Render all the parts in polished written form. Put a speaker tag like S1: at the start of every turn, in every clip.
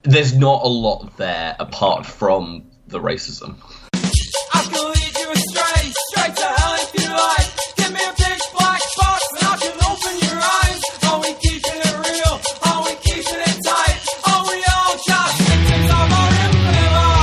S1: There's not a lot there apart from the racism.
S2: I can lead you astray, straight to hell if you like. Give me a big black box and I can open your eyes. Are we keeping it real? Are we keeping it tight? Are we all just victims of our infinite life?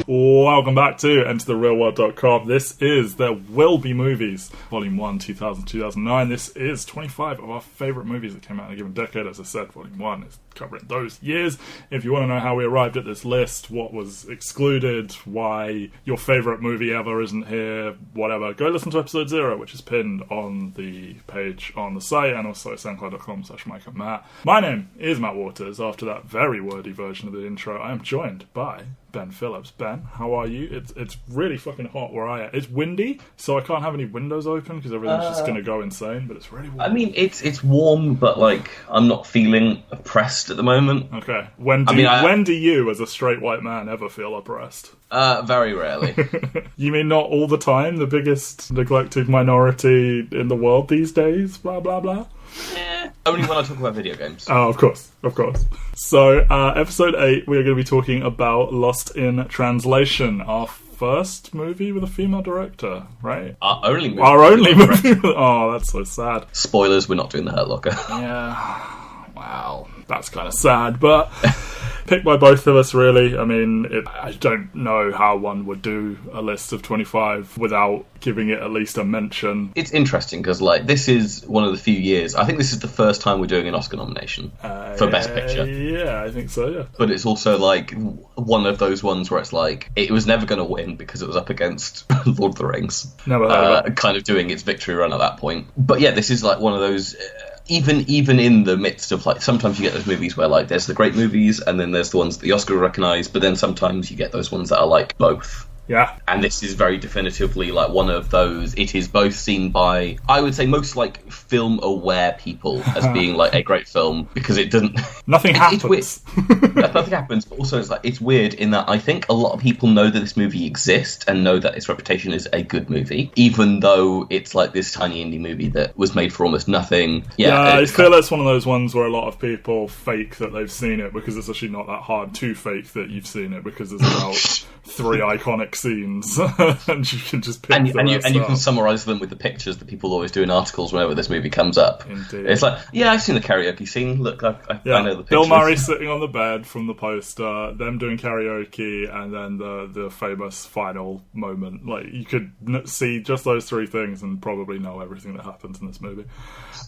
S3: Welcome back to EnterTheRealWorld.com. This is There Will Be Movies, Volume 1, 2000-2009. This is 25 of our favourite movies that came out in a given decade. As I said, Volume 1 is covering those years. If you want to know how we arrived at this list, what was excluded, why your favourite movie ever isn't here, whatever, go listen to episode 0, which is pinned on the page on the site, and also soundcloud.com/Mike and Matt. My name is Matt Waters. After that very wordy version of the intro, I am joined by Ben Phillips. Ben, how are you? It's really fucking hot where I am. It's windy, so I can't have any windows open because everything's just going to go insane, but it's really warm.
S1: I mean, it's warm, but, like, I'm not feeling oppressed at the moment.
S3: Okay. When do you, as a straight white man, ever feel oppressed?
S1: Very rarely.
S3: You mean not all the time? The biggest neglected minority in the world these days? Blah, blah, blah?
S1: Only when I talk about video games.
S3: Oh, of course. So, episode 8, we are going to be talking about Lost in Translation, our first movie with a female director, right?
S1: Our only movie.
S3: Oh, that's so sad.
S1: Spoilers, we're not doing the Hurt Locker.
S3: Yeah. Wow. That's kind of sad, but picked by both of us, really. I mean, I don't know how one would do a list of 25 without giving it at least a mention.
S1: It's interesting because, like, this is one of the few years. I think this is the first time we're doing an Oscar nomination for Best Picture.
S3: Yeah, I think so, yeah.
S1: But it's also, like, one of those ones where it's like, it was never going to win because it was up against Lord of the Rings.
S3: Never heard of it.
S1: Kind of doing its victory run at that point. But yeah, this is, like, one of those... Even in the midst of, like, sometimes you get those movies where, like, there's the great movies and then there's the ones that the Oscar recognise, but then sometimes you get those ones that are, like, both.
S3: Yeah.
S1: And this is very definitively, like, one of those. It is both seen by, I would say, most, like, film-aware people as being, like, a great film, because it doesn't...
S3: Nothing happens.
S1: It's weird. Nothing happens, but also it's weird in that I think a lot of people know that this movie exists and know that its reputation is a good movie, even though it's, like, this tiny indie movie that was made for almost nothing.
S3: Yeah, I feel it's one of those ones where a lot of people fake that they've seen it, because it's actually not that hard to fake that you've seen it, because there's about 3 iconic scenes, and you can just pick
S1: and you can summarise them with the pictures that people always do in articles whenever this movie comes up.
S3: Indeed.
S1: It's like, yeah, I've seen the karaoke scene. Look, I know the pictures.
S3: Bill Murray sitting on the bed from the poster, them doing karaoke, and then the famous final moment. Like, you could see just those 3 things and probably know everything that happens in this movie.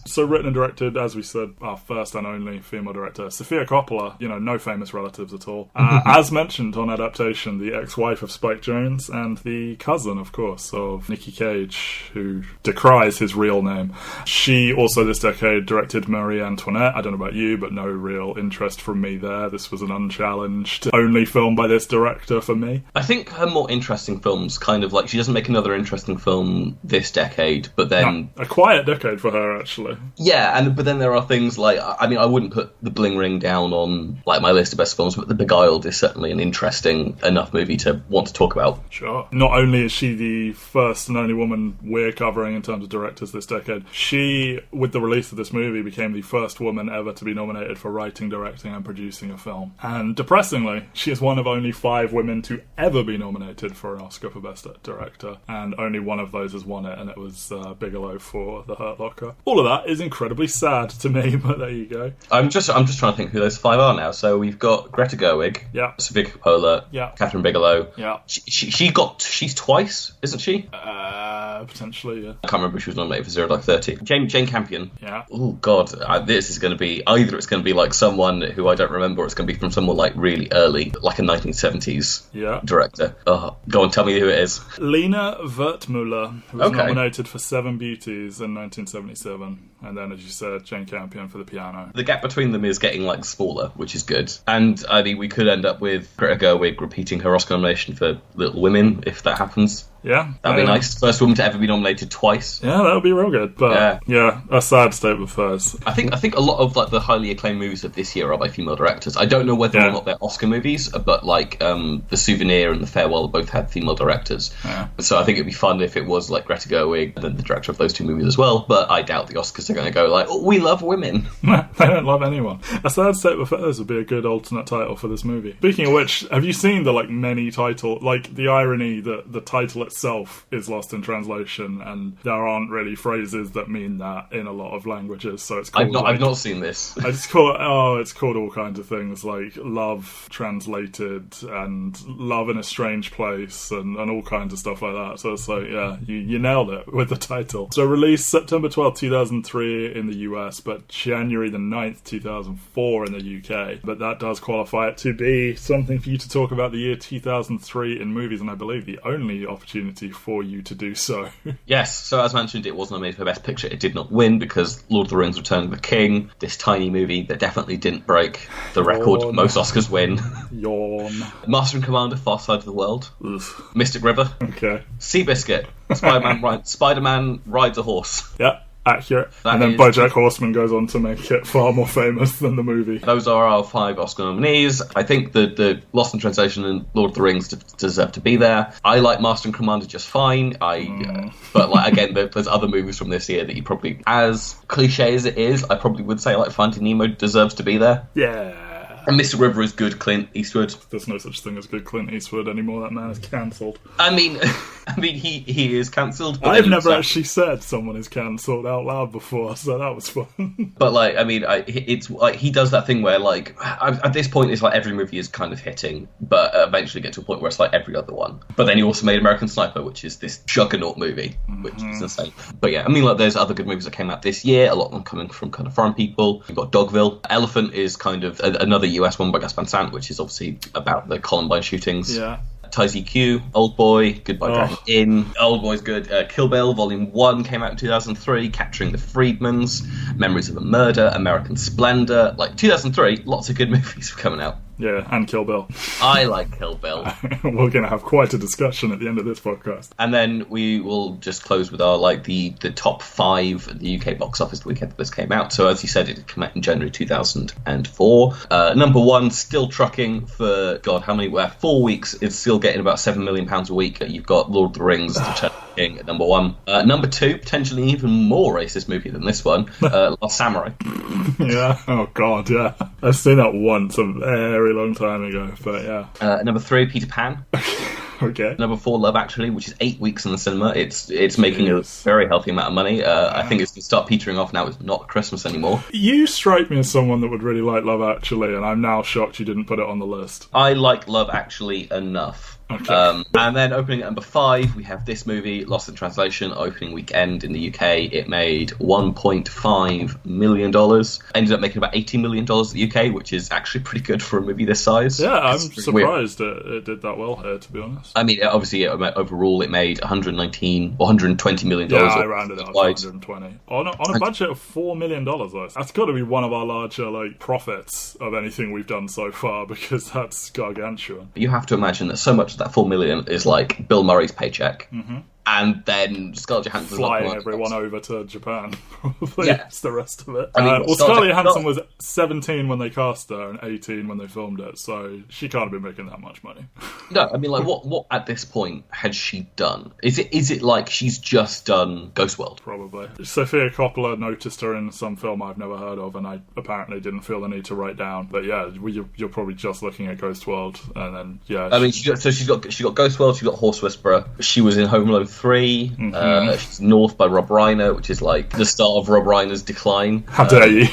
S3: So written and directed, as we said, our first and only female director, Sofia Coppola. You know, no famous relatives at all. As mentioned on adaptation, the ex-wife of Spike Jonze and the cousin, of course, of Nicky Cage, who decries his real name. She also this decade directed Marie Antoinette. I don't know about you, but no real interest from me there. This was an unchallenged only film by this director for me.
S1: I think her more interesting films, kind of like, she doesn't make another interesting film this decade, but then...
S3: No, a quiet decade for her, actually.
S1: Yeah, but then there are things like, I mean, I wouldn't put The Bling Ring down on, like, my list of best films, but The Beguiled is certainly an interesting enough movie to want to talk about.
S3: Sure. Not only is she the first and only woman we're covering in terms of directors this decade, she, with the release of this movie, became the first woman ever to be nominated for writing, directing, and producing a film. And depressingly, she is one of only 5 women to ever be nominated for an Oscar for Best Director, and only one of those has won it, and it was Bigelow for The Hurt Locker. All of that is incredibly sad to me, but there you go.
S1: I'm just trying to think who those 5 are now. So we've got Greta Gerwig,
S3: yeah,
S1: Sofia Coppola,
S3: yeah,
S1: Catherine Bigelow.
S3: Yeah,
S1: she's twice, isn't she?
S3: Potentially, yeah.
S1: I can't remember if she was nominated for 0 Dark 30. Jane Campion.
S3: Yeah.
S1: Oh God, this is going to be either it's going to be like someone who I don't remember, or it's going to be from someone like really early, like a 1970s director. Oh, go on, tell me who it is.
S3: Lena Wertmüller, who was nominated for 7 Beauties in 1977, and then, as you said, Jane Campion for The Piano.
S1: The gap between them is getting like smaller, which is good. And I mean, we could end up with Greta Gerwig repeating her Oscar nomination for Little Women if that happens.
S3: Yeah.
S1: That'd be nice. First woman to ever be nominated twice.
S3: Yeah, that would be real good. But yeah, a sad state of affairs.
S1: I think a lot of like the highly acclaimed movies of this year are by female directors. I don't know whether or not they're Oscar movies, but like The Souvenir and The Farewell both had female directors.
S3: Yeah.
S1: So I think it'd be fun if it was like Greta Gerwig and then the director of those two movies as well. But I doubt the Oscars are going to go like, oh, we love women.
S3: They don't love anyone. A sad state of affairs would be a good alternate title for this movie. Speaking of which, have you seen the like many title, like the irony that the title itself is lost in translation, and there aren't really phrases that mean that in a lot of languages. So it's called,
S1: I've not seen this.
S3: It's called all kinds of things like love translated and love in a strange place and all kinds of stuff like that. So it's like, yeah, you nailed it with the title. So released September 12th, 2003 in the US, but January the 9th, 2004 in the UK. But that does qualify it to be something for you to talk about the year 2003 in movies, and I believe the only opportunity for you to do so.
S1: Yes, so as mentioned, it was nominated for Best Picture. It did not win because Lord of the Rings: Return of the King, this tiny movie that definitely didn't break the record.
S3: Yawn.
S1: Most Oscars win.
S3: Yawn.
S1: Master and Commander: Far Side of the World.
S3: Oof.
S1: Mystic River.
S3: Okay.
S1: Seabiscuit. Spider-Man rides a horse.
S3: Yeah. Accurate.
S1: That
S3: and then
S1: is-
S3: BoJack Horseman goes on to make it far more famous than the movie.
S1: Those are our 5 Oscar nominees. I think the Lost in Translation and Lord of the Rings deserve to be there. I like Master and Commander just fine. But like again, there's other movies from this year that you probably, as cliche as it is, I probably would say like Finding Nemo deserves to be there.
S3: Yeah.
S1: And Mystic River is good Clint Eastwood.
S3: There's no such thing as good Clint Eastwood anymore. That man is cancelled.
S1: I mean he is cancelled.
S3: I've never actually said someone is cancelled out loud before, so that was fun.
S1: But like, I mean, it's like he does that thing where like at this point it's like every movie is kind of hitting, but eventually get to a point where it's like every other one. But then he also made American Sniper, which is this juggernaut movie, which is insane. But yeah, I mean, like there's other good movies that came out this year. A lot of them coming from kind of foreign people. You've got Dogville. Elephant is kind of another US one by Gus Van Sant, which is obviously about the Columbine shootings.
S3: Yeah.
S1: Tyzee Q, Old Boy, Goodbye Dragon Inn. Old Boy's good. Kill Bill, Volume 1 came out in 2003, Capturing the Freedmans, Memories of a Murder, American Splendor. Like, 2003, lots of good movies were coming out.
S3: Yeah, and Kill Bill.
S1: I like Kill Bill.
S3: We're going to have quite a discussion at the end of this podcast.
S1: And then we will just close with our, like, the top 5 at the UK box office the weekend that this came out. So, as you said, it came out in January 2004. Number 1, still trucking for, God, how many? 4 weeks. It's still getting about £7 million a week. You've got Lord of the Rings, Return of the King at number 1. Number 2, potentially even more racist movie than this one, Last Samurai.
S3: Yeah, oh God, yeah. I've seen that once a very long time ago, but yeah.
S1: Number 3, Peter Pan.
S3: Okay.
S1: Number 4, Love Actually, which is 8 weeks in the cinema. It's making a very healthy amount of money. I think it's going to start petering off now. It's not Christmas anymore.
S3: You strike me as someone that would really like Love Actually, and I'm now shocked you didn't put it on the list.
S1: I like Love Actually enough.
S3: Okay.
S1: And then opening at number 5, we have this movie, Lost in Translation, opening weekend in the UK. It made $1.5 million. Ended up making about $18 million in the UK, which is actually pretty good for a movie this size.
S3: Yeah, I'm surprised it did that well here, to be honest.
S1: I mean, obviously, overall, it made $120 million.
S3: Yeah, I rounded up to 120. On a budget of $4 million, though. That's got to be one of our larger profits of anything we've done so far, because that's gargantuan.
S1: You have to imagine that so much of that $4 million is like Bill Murray's paycheck. Mm-hmm. And then Scarlett Johansson
S3: flying everyone over to Japan, probably.
S1: Yeah.
S3: It's the rest of it.
S1: I mean,
S3: Scarlett Johansson was 17 when they cast her and 18 when they filmed it, so she can't have been making that much money.
S1: No, I mean, like, what at this point had she done? Is it like she's just done Ghost World?
S3: Probably. Sofia Coppola noticed her in some film I've never heard of, and I apparently didn't feel the need to write down. But yeah, you're probably just looking at Ghost World, and then yeah.
S1: I mean, she's got Ghost World. She's got Horse Whisperer. She was in Home Alone 3. Mm-hmm. She's North by Rob Reiner, which is like the start of Rob Reiner's decline.
S3: How dare you?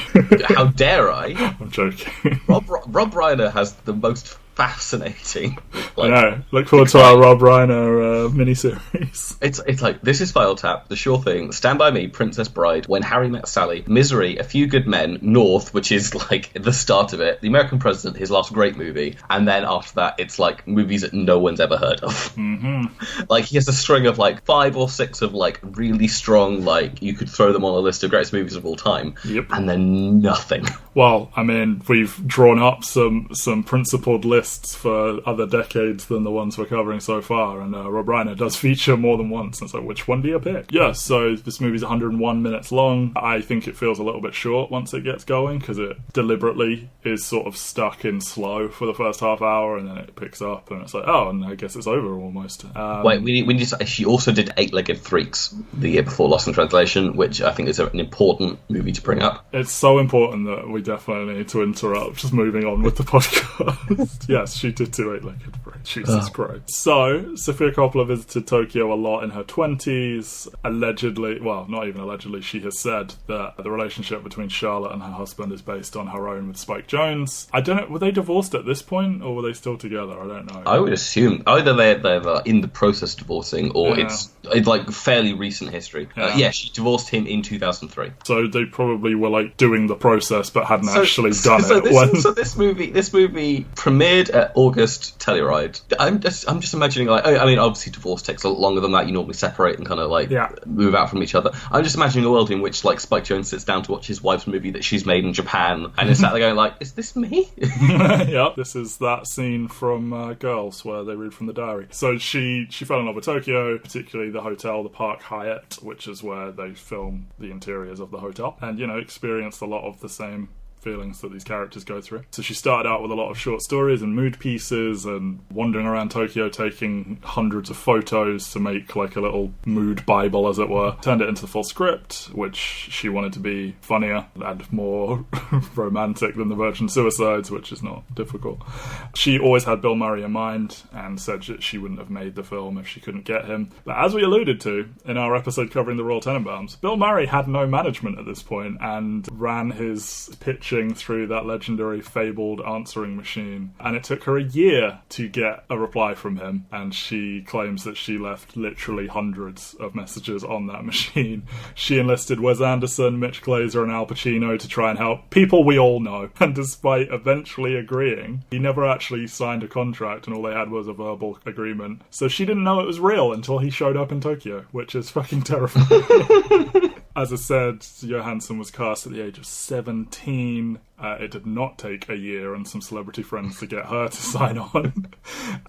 S1: How dare I?
S3: I'm joking.
S1: Rob Reiner has the most fascinating.
S3: I know. Look forward to our Rob Reiner miniseries.
S1: It's like This Is File Tap, The Sure Thing, Stand By Me, Princess Bride, When Harry Met Sally, Misery, A Few Good Men, North, which is like the start of it, The American President, his last great movie, and then after that it's like movies that no one's ever heard of. Mm-hmm. Like he has a string of like 5 or 6 of like really strong, like you could throw them on a list of greatest movies of all time.
S3: Yep.
S1: And then nothing.
S3: Well, I mean, we've drawn up some principled lists lists for other decades than the ones we're covering so far, and Rob Reiner does feature more than once, and so which one do you pick? Yeah, so this movie's 101 minutes long. I think it feels a little bit short once it gets going, because it deliberately is sort of stuck in slow for the first half hour, and then it picks up, and it's like, oh, and I guess it's over almost.
S1: Wait, we need to say she also did Eight-Legged Freaks the year before Lost in Translation, which I think is an important movie to bring up.
S3: It's so important that we definitely need to interrupt, just moving on with the podcast. Yes, she did do Eight-Legged Freaks. Jesus Christ. So, Sofia Coppola visited Tokyo a lot in her 20s. Allegedly, well, not even allegedly, she has said that the relationship between Charlotte and her husband is based on her own with Spike Jonze. I don't know, were they divorced at this point, or were they still together? I don't know.
S1: I would assume either they're in the process of divorcing, or it's like fairly recent history. She divorced him in 2003.
S3: So they probably were like doing the process, but hadn't actually done it.
S1: So this movie premiered at August Telluride. I'm just imagining, like, I mean, obviously divorce takes a lot longer than that. You normally separate and kind of like move out from each other. I'm just imagining a world in which like Spike Jonze sits down to watch his wife's movie that she's made in Japan, and is sat there going like, "Is this me?"
S3: Yeah, this is that scene from Girls where they read from the diary. So she fell in love with Tokyo, particularly the hotel, the Park Hyatt, which is where they film the interiors of the hotel, and experienced a lot of the same feelings that these characters go through. So she started out with a lot of short stories and mood pieces and wandering around Tokyo taking hundreds of photos to make like a little mood bible, as it were. Turned it into the full script, which she wanted to be funnier and more romantic than the Virgin Suicides, which is not difficult. She always had Bill Murray in mind and said that she wouldn't have made the film if she couldn't get him. But as we alluded to in our episode covering the Royal Tenenbaums, Bill Murray had no management at this point and ran his pitch through that legendary fabled answering machine, and it took her a year to get a reply from him, and she claims that she left literally hundreds of messages on that machine. She enlisted Wes Anderson, Mitch Glazer and Al Pacino to try and help people we all know, and despite eventually agreeing, he never actually signed a contract, and all they had was a verbal agreement, so she didn't know it was real until he showed up in Tokyo, which is fucking terrifying. As I said, Johansson was cast at the age of 17. It did not take a year and some celebrity friends to get her to sign on.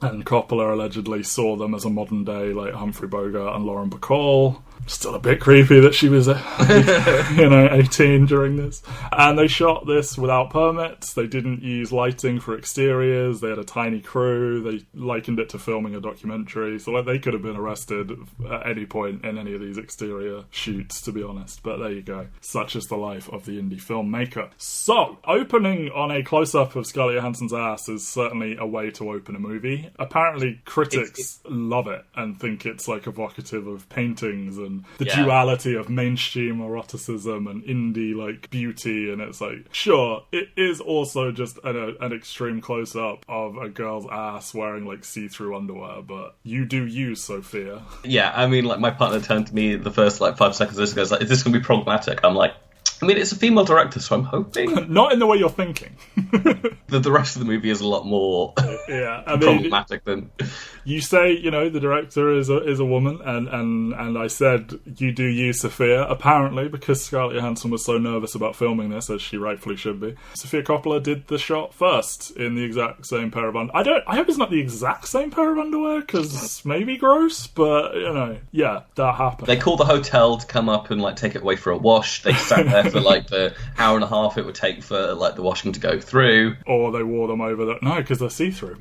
S3: And Coppola allegedly saw them as a modern day like Humphrey Bogart and Lauren Bacall. Still a bit creepy that she was 18 during this. And they shot this without permits. They didn't use lighting for exteriors. They had a tiny crew. They likened it to filming a documentary. So like they could have been arrested at any point in any of these exterior shoots, to be honest. But there you go. Such is the life of the indie filmmaker. So, opening on a close-up of Scarlett Johansson's ass is certainly a way to open a movie. Apparently critics love it and think it's like evocative of paintings and the duality of mainstream eroticism and indie like beauty, and it's like, sure, it is also just an extreme close-up of a girl's ass wearing like see-through underwear, but you do you, Sophia.
S1: Yeah, I mean, like my partner turned to me the first like 5 seconds of this and goes like, is this going to be problematic? I'm like, I mean, it's a female director, so I'm hoping.
S3: Not in the way you're thinking.
S1: The rest of the movie is a lot more problematic than...
S3: You say, the director is a woman, and I said, you do you, Sophia. Apparently, because Scarlett Johansson was so nervous about filming this, as she rightfully should be, Sofia Coppola did the shot first in the exact same pair of underwear. I hope it's not the exact same pair of underwear, because maybe gross, but, that happened.
S1: They called the hotel to come up and, like, take it away for a wash. They sat there for, like, the hour and a half it would take for, like, the washing to go through.
S3: Or they wore them over no, because they're see-through.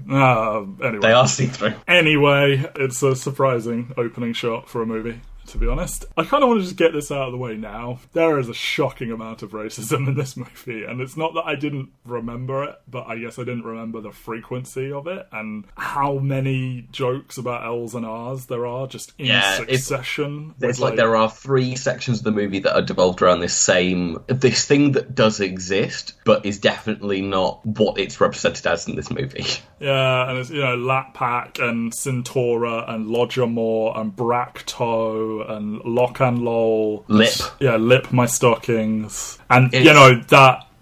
S3: Anyway.
S1: They are see-through.
S3: Anyway, it's a surprising opening shot for a movie, to be honest. I kind of want to just get this out of the way now. There is a shocking amount of racism in this movie, and it's not that I didn't remember it, but I guess I didn't remember the frequency of it, and how many jokes about L's and R's there are just in succession.
S1: It's like there are 3 sections of the movie that are devolved around this thing that does exist, but is definitely not what it's represented as in this movie.
S3: Yeah, and it's, Lat Pack and Centaura and Lodgermore and Bracktoe and Lock and Lol.
S1: Lip.
S3: Yeah, Lip My Stockings. And,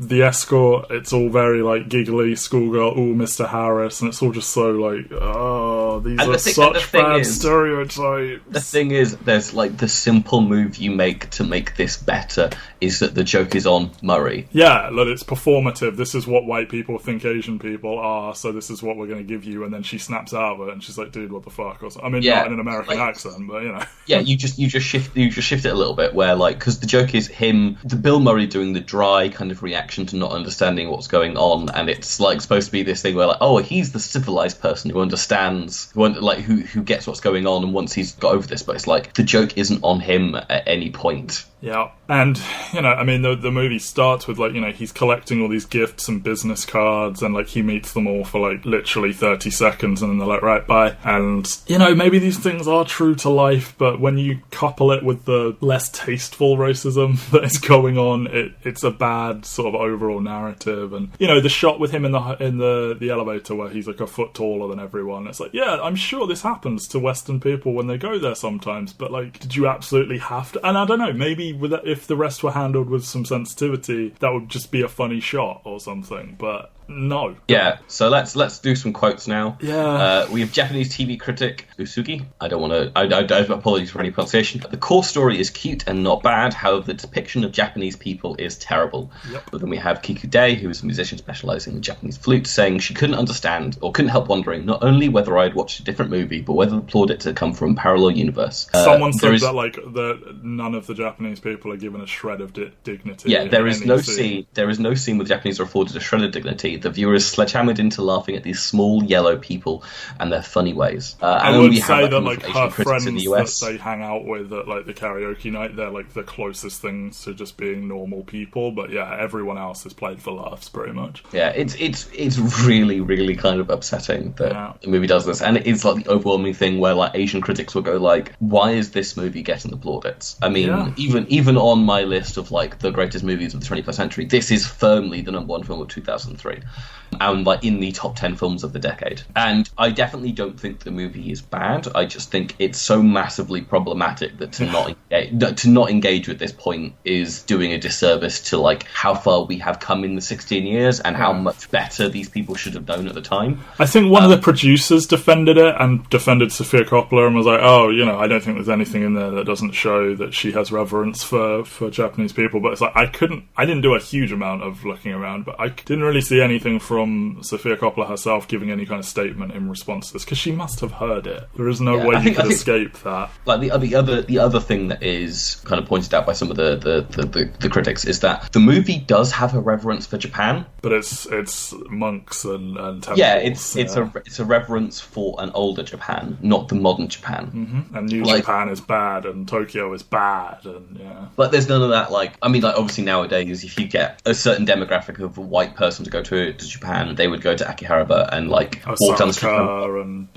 S3: the escort, it's all very, like, giggly, schoolgirl, ooh, Mr. Harris, and it's all just so, like, oh, these
S1: And
S3: are
S1: the
S3: such
S1: thing
S3: bad
S1: is-
S3: stereotypes.
S1: The thing is, there's like the simple move you make to make this better is that the joke is on Murray.
S3: Yeah, look, it's performative. This is what white people think Asian people are, so this is what we're going to give you. And then she snaps out of it, and she's like, "Dude, what the fuck?" Or so. I mean,
S1: Yeah,
S3: not in an American
S1: like-
S3: accent, but you know.
S1: Yeah, you just shift it a little bit where like because the joke is the Bill Murray doing the dry kind of reaction to not understanding what's going on, and it's like supposed to be this thing where like, oh, he's the civilized person who understands, who gets what's going on, and once he's got over this, but it's like the joke isn't on him at any point.
S3: Yeah, and, you know, I mean, the movie starts with, like, you know, he's collecting all these gifts and business cards, and, like, he meets them all for, like, literally 30 seconds, and then they're like, right, bye. And, you know, maybe these things are true to life, but when you couple it with the less tasteful racism that is going on, it's a bad sort of overall narrative. And, you know, the shot with him in the elevator where he's, like, a foot taller than everyone, it's like, yeah, I'm sure this happens to Western people when they go there sometimes, but, like, did you absolutely have to? And I don't know, maybe if the rest were handled with some sensitivity, that would just be a funny shot or something, but no.
S1: Yeah, so let's do some quotes now.
S3: Yeah.
S1: We have Japanese TV critic Usugi. I don't want to. I apologies for any pronunciation. The core story is cute and not bad. However, the depiction of Japanese people is terrible.
S3: Yep.
S1: But then we have Kiku Day, who is a musician specialising in Japanese flute, saying she couldn't understand or couldn't help wondering not only whether I'd watched a different movie, but whether the plaudits had come from a parallel universe.
S3: Someone said
S1: there is-
S3: that like none of the Japanese people are given a shred of dignity.
S1: Yeah, there is
S3: in
S1: no
S3: any
S1: scene. There is no scene where the Japanese are afforded a shred of dignity. The viewer is sledgehammered into laughing at these small yellow people and their funny ways.
S3: I
S1: And then
S3: would
S1: we have
S3: say that
S1: coming
S3: like
S1: from Asian
S3: her
S1: critics
S3: friends
S1: in the
S3: that
S1: US.
S3: they hang out with at like the karaoke night, they're like the closest things to just being normal people. But yeah, everyone else is played for laughs pretty much.
S1: Yeah, it's really, really kind of upsetting that the movie does this, and it is like the overwhelming thing where like Asian critics will go like, "Why is this movie getting the plaudits?" I mean, even on my list of like the greatest movies of the 21st century, this is firmly the number one film of 2003, and like in the top 10 films of the decade. And I definitely don't think the movie is bad. I just think it's so massively problematic that to not engage with this point is doing a disservice to like how far we have come in the 16 years and how much better these people should have known at the time.
S3: I think one of the producers defended it and defended Sofia Coppola and was like, oh, you know, I don't think there's anything in there that doesn't show that she has reverence for Japanese people. But it's like, I didn't do a huge amount of looking around, but I didn't really see anything from Sofia Coppola herself giving any kind of statement in response to this, because she must have heard it. There is no way you could escape that.
S1: Like the other thing that is kind of pointed out by some of the critics is that the movie does have a reverence for Japan,
S3: but it's monks and temples.
S1: Yeah, it's a reverence for an older Japan, not the modern Japan.
S3: Mm-hmm. And New Japan is bad, and Tokyo is bad, and
S1: But there's none of that. Like, I mean, like obviously nowadays, if you get a certain demographic of a white person to go to Japan, they would go to Akihabara and like walk down the street.
S3: And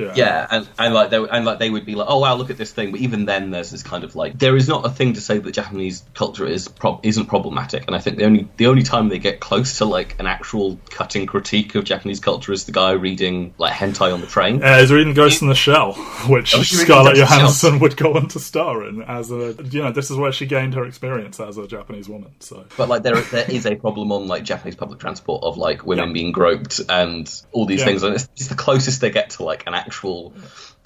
S1: they would be like, oh wow, look at this thing. But even then, there's this kind of like, there is not a thing to say that Japanese culture isn't problematic. And I think the only time they get close to like an actual cutting critique of Japanese culture is the guy reading like hentai on the train.
S3: He's reading Ghost in the Shell, which Scarlett Johansson would go on to star in as this is where she gained her experience as a Japanese woman. So,
S1: but like there is a problem on like Japanese public transport of like women being groped and all these things, and it's the closest they get to like an actual.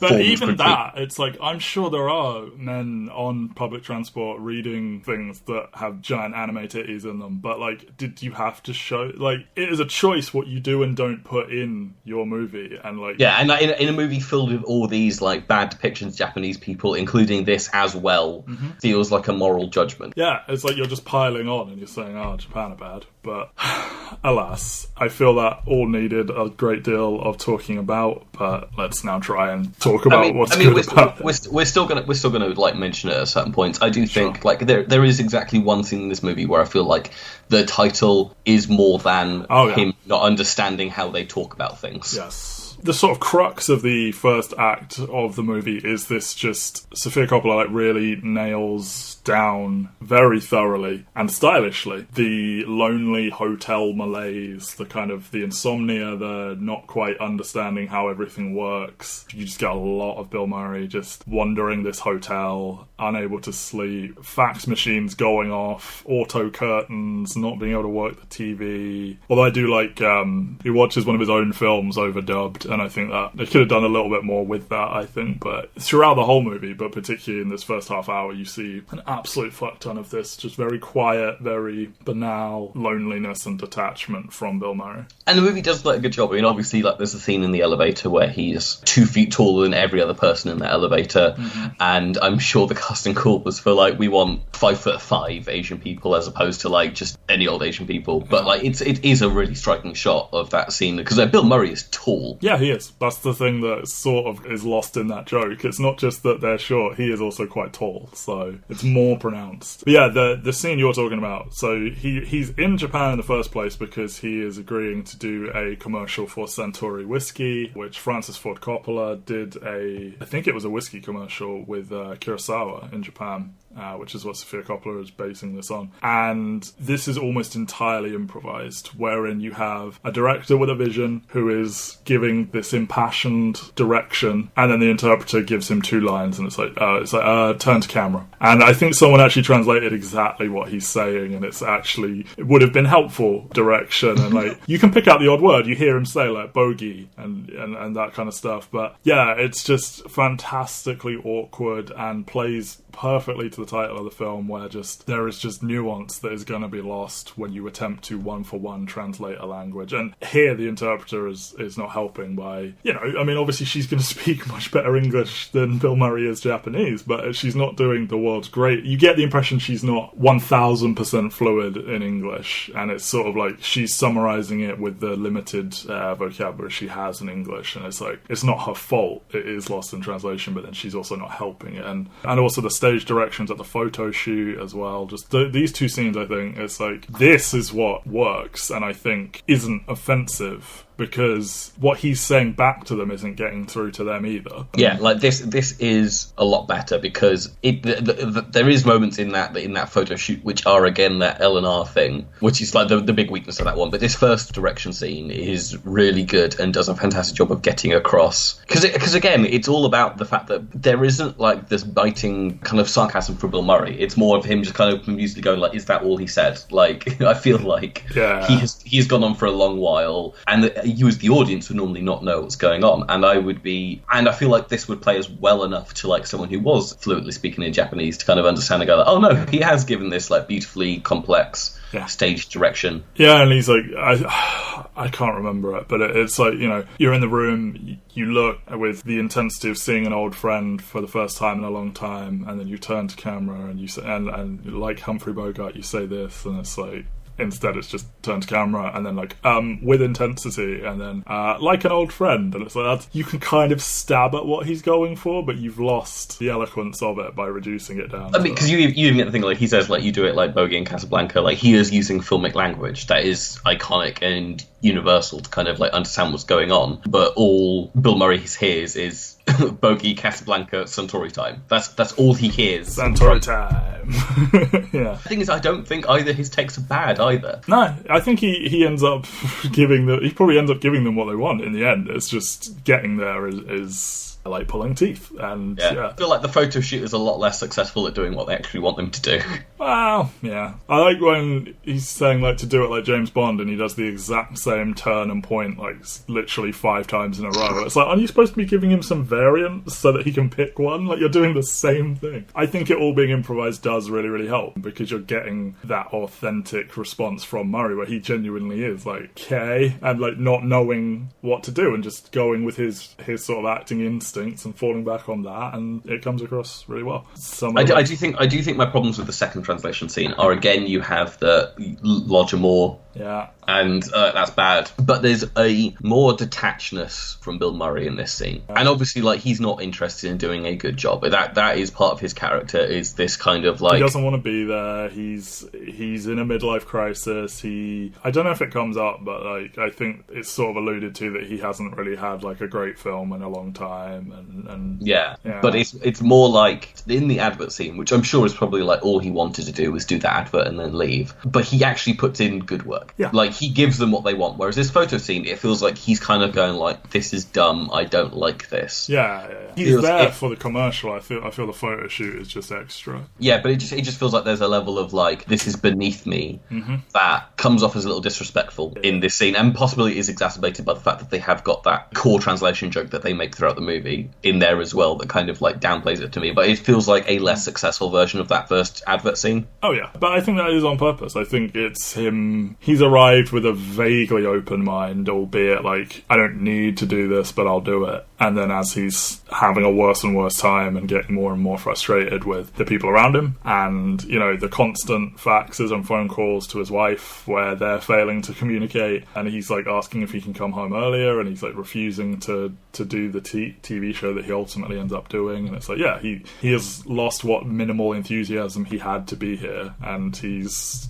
S3: But even that, it's like, I'm sure there are men on public transport reading things that have giant anime titties in them, but, like, did you have to show... Like, it is a choice what you do and don't put in your movie, and, like...
S1: Yeah, and like, in a movie filled with all these, like, bad depictions of Japanese people, including this as well, feels like a moral judgment.
S3: Yeah, it's like you're just piling on and you're saying, oh, Japan are bad. But, alas, I feel that all needed a great deal of talking about, but let's now try and talk about what's good about it.
S1: We're still gonna like mention it at certain points. I do think like there is exactly one scene in this movie where I feel like the title is more than him not understanding how they talk about things.
S3: Yes. The sort of crux of the first act of the movie is this just Sofia Coppola like really nails down very thoroughly and stylishly the lonely hotel malaise, the kind of the insomnia, the not quite understanding how everything works. You just get a lot of Bill Murray just wandering this hotel, unable to sleep, fax machines going off, auto curtains, not being able to work the TV. Although I do like he watches one of his own films overdubbed and I think that they could have done a little bit more with that, I think. But throughout the whole movie, but particularly in this first half hour, you see an absolute fuck ton of this just very quiet, very banal loneliness and detachment from Bill Murray.
S1: And the movie does like a good job. I mean, obviously, like there's a scene in the elevator where he's 2 feet taller than every other person in that elevator, and I'm sure the casting call was for like, we want 5'5" Asian people as opposed to like just any old Asian people. But like it is a really striking shot of that scene because Bill Murray is tall.
S3: Yeah, he is. That's the thing that sort of is lost in that joke. It's not just that they're short; he is also quite tall, so it's more pronounced. But yeah, the scene you're talking about. So he's in Japan in the first place because he is agreeing to do a commercial for Centauri whiskey, which Francis Ford Coppola did I think it was a whiskey commercial with Kurosawa in Japan. Which is what Sofia Coppola is basing this on. And this is almost entirely improvised, wherein you have a director with a vision who is giving this impassioned direction, and then the interpreter gives him 2 lines, and it's like turn to camera. And I think someone actually translated exactly what he's saying, and it would have been helpful direction, and like you can pick out the odd word, you hear him say like bogey and that kind of stuff. But yeah, it's just fantastically awkward and plays perfectly to the title of the film, where there is just nuance that is going to be lost when you attempt to one-for-one translate a language. And here the interpreter is not helping by, I mean, obviously she's going to speak much better English than Bill Murray is Japanese, but she's not doing the world's great. You get the impression she's not 1000% fluid in English, and it's sort of like she's summarising it with the limited vocabulary she has in English, and it's like, it's not her fault, it is lost in translation, but then she's also not helping it. And also the stage directions at the photo shoot as well. Just these 2 scenes, I think, it's like, this is what works, and I think isn't offensive, because what he's saying back to them isn't getting through to them either.
S1: Yeah, like this is a lot better because there is moments in that photo shoot which are again that L&R thing, which is like the big weakness of that one. But this first direction scene is really good and does a fantastic job of getting across, because again, it's all about the fact that there isn't like this biting kind of sarcasm from Bill Murray. It's more of him just kind of amusedly going like, is that all he said? Like, I feel like he has gone on for a long while, and you as the audience would normally not know what's going on, and I feel like this would play as well enough to like someone who was fluently speaking in Japanese to kind of understand and go like, oh no, he has given this like beautifully complex stage direction.
S3: Yeah, and he's like, I can't remember it, but it's like, you're in the room, you look with the intensity of seeing an old friend for the first time in a long time, and then you turn to camera and you say, and like Humphrey Bogart, you say this, and it's like, instead it's just turn to camera and then like with intensity, and then like an old friend, and it's like you can kind of stab at what he's going for, but you've lost the eloquence of it by reducing it down.
S1: I mean, because you even get the thing like he says like, you do it like Bogey in Casablanca, like he is using filmic language that is iconic and universal to kind of like understand what's going on, but all Bill Murray hears is Bogey, Casablanca, Centauri time. That's all he hears.
S3: Centauri time. Yeah.
S1: The thing is, I don't think either his takes are bad either.
S3: No, I think he ends up he probably ends up giving them what they want in the end. It's just getting there is like pulling teeth, and
S1: I feel like the photo shoot is a lot less successful at doing what they actually want them to do.
S3: Well, yeah. I like when he's saying like to do it like James Bond, and he does the exact same turn and point like literally 5 times in a row. It's like, aren't you supposed to be giving him some variants so that he can pick one? Like, you're doing the same thing. I think it all being improvised does really, really help, because you're getting that authentic response from Murray where he genuinely is like, okay, and like not knowing what to do and just going with his sort of acting instinct and falling back on that, and it comes across really well. I
S1: do think my problems with the second translation scene are, again, you have the Lodger Moore, and that's bad, but there's a more detachedness from Bill Murray in this scene, and obviously like he's not interested in doing a good job. That is part of his character, is this kind of like,
S3: he doesn't want to be there. He's in a midlife crisis. I don't know if it comes up, but like I think it's sort of alluded to that he hasn't really had like a great film in a long time, and
S1: but it's more like in the advert scene, which I'm sure is probably like all he wanted to do was do that advert and then leave, but he actually puts in good work.
S3: Yeah.
S1: Like he gives them what they want. Whereas this photo scene, it feels like he's kind of going like, "This is dumb. I don't like this."
S3: Yeah. He's there for the commercial. I feel the photo shoot is just extra.
S1: Yeah, but it just feels like there's a level of like, this is beneath me, that comes off as a little disrespectful in this scene, and possibly is exacerbated by the fact that they have got that core translation joke that they make throughout the movie in there as well, that kind of like downplays it to me. But it feels like a less successful version of that first advert scene.
S3: Oh yeah, but I think that is on purpose. I think it's him. He's arrived with a vaguely open mind, albeit like, I don't need to do this, but I'll do it. And then as he's having a worse and worse time and getting more and more frustrated with the people around him, and, you know, the constant faxes and phone calls to his wife where they're failing to communicate, and he's like asking if he can come home earlier, and he's like refusing to do the TV show that he ultimately ends up doing. And it's like, yeah, he has lost what minimal enthusiasm he had to be here, and he's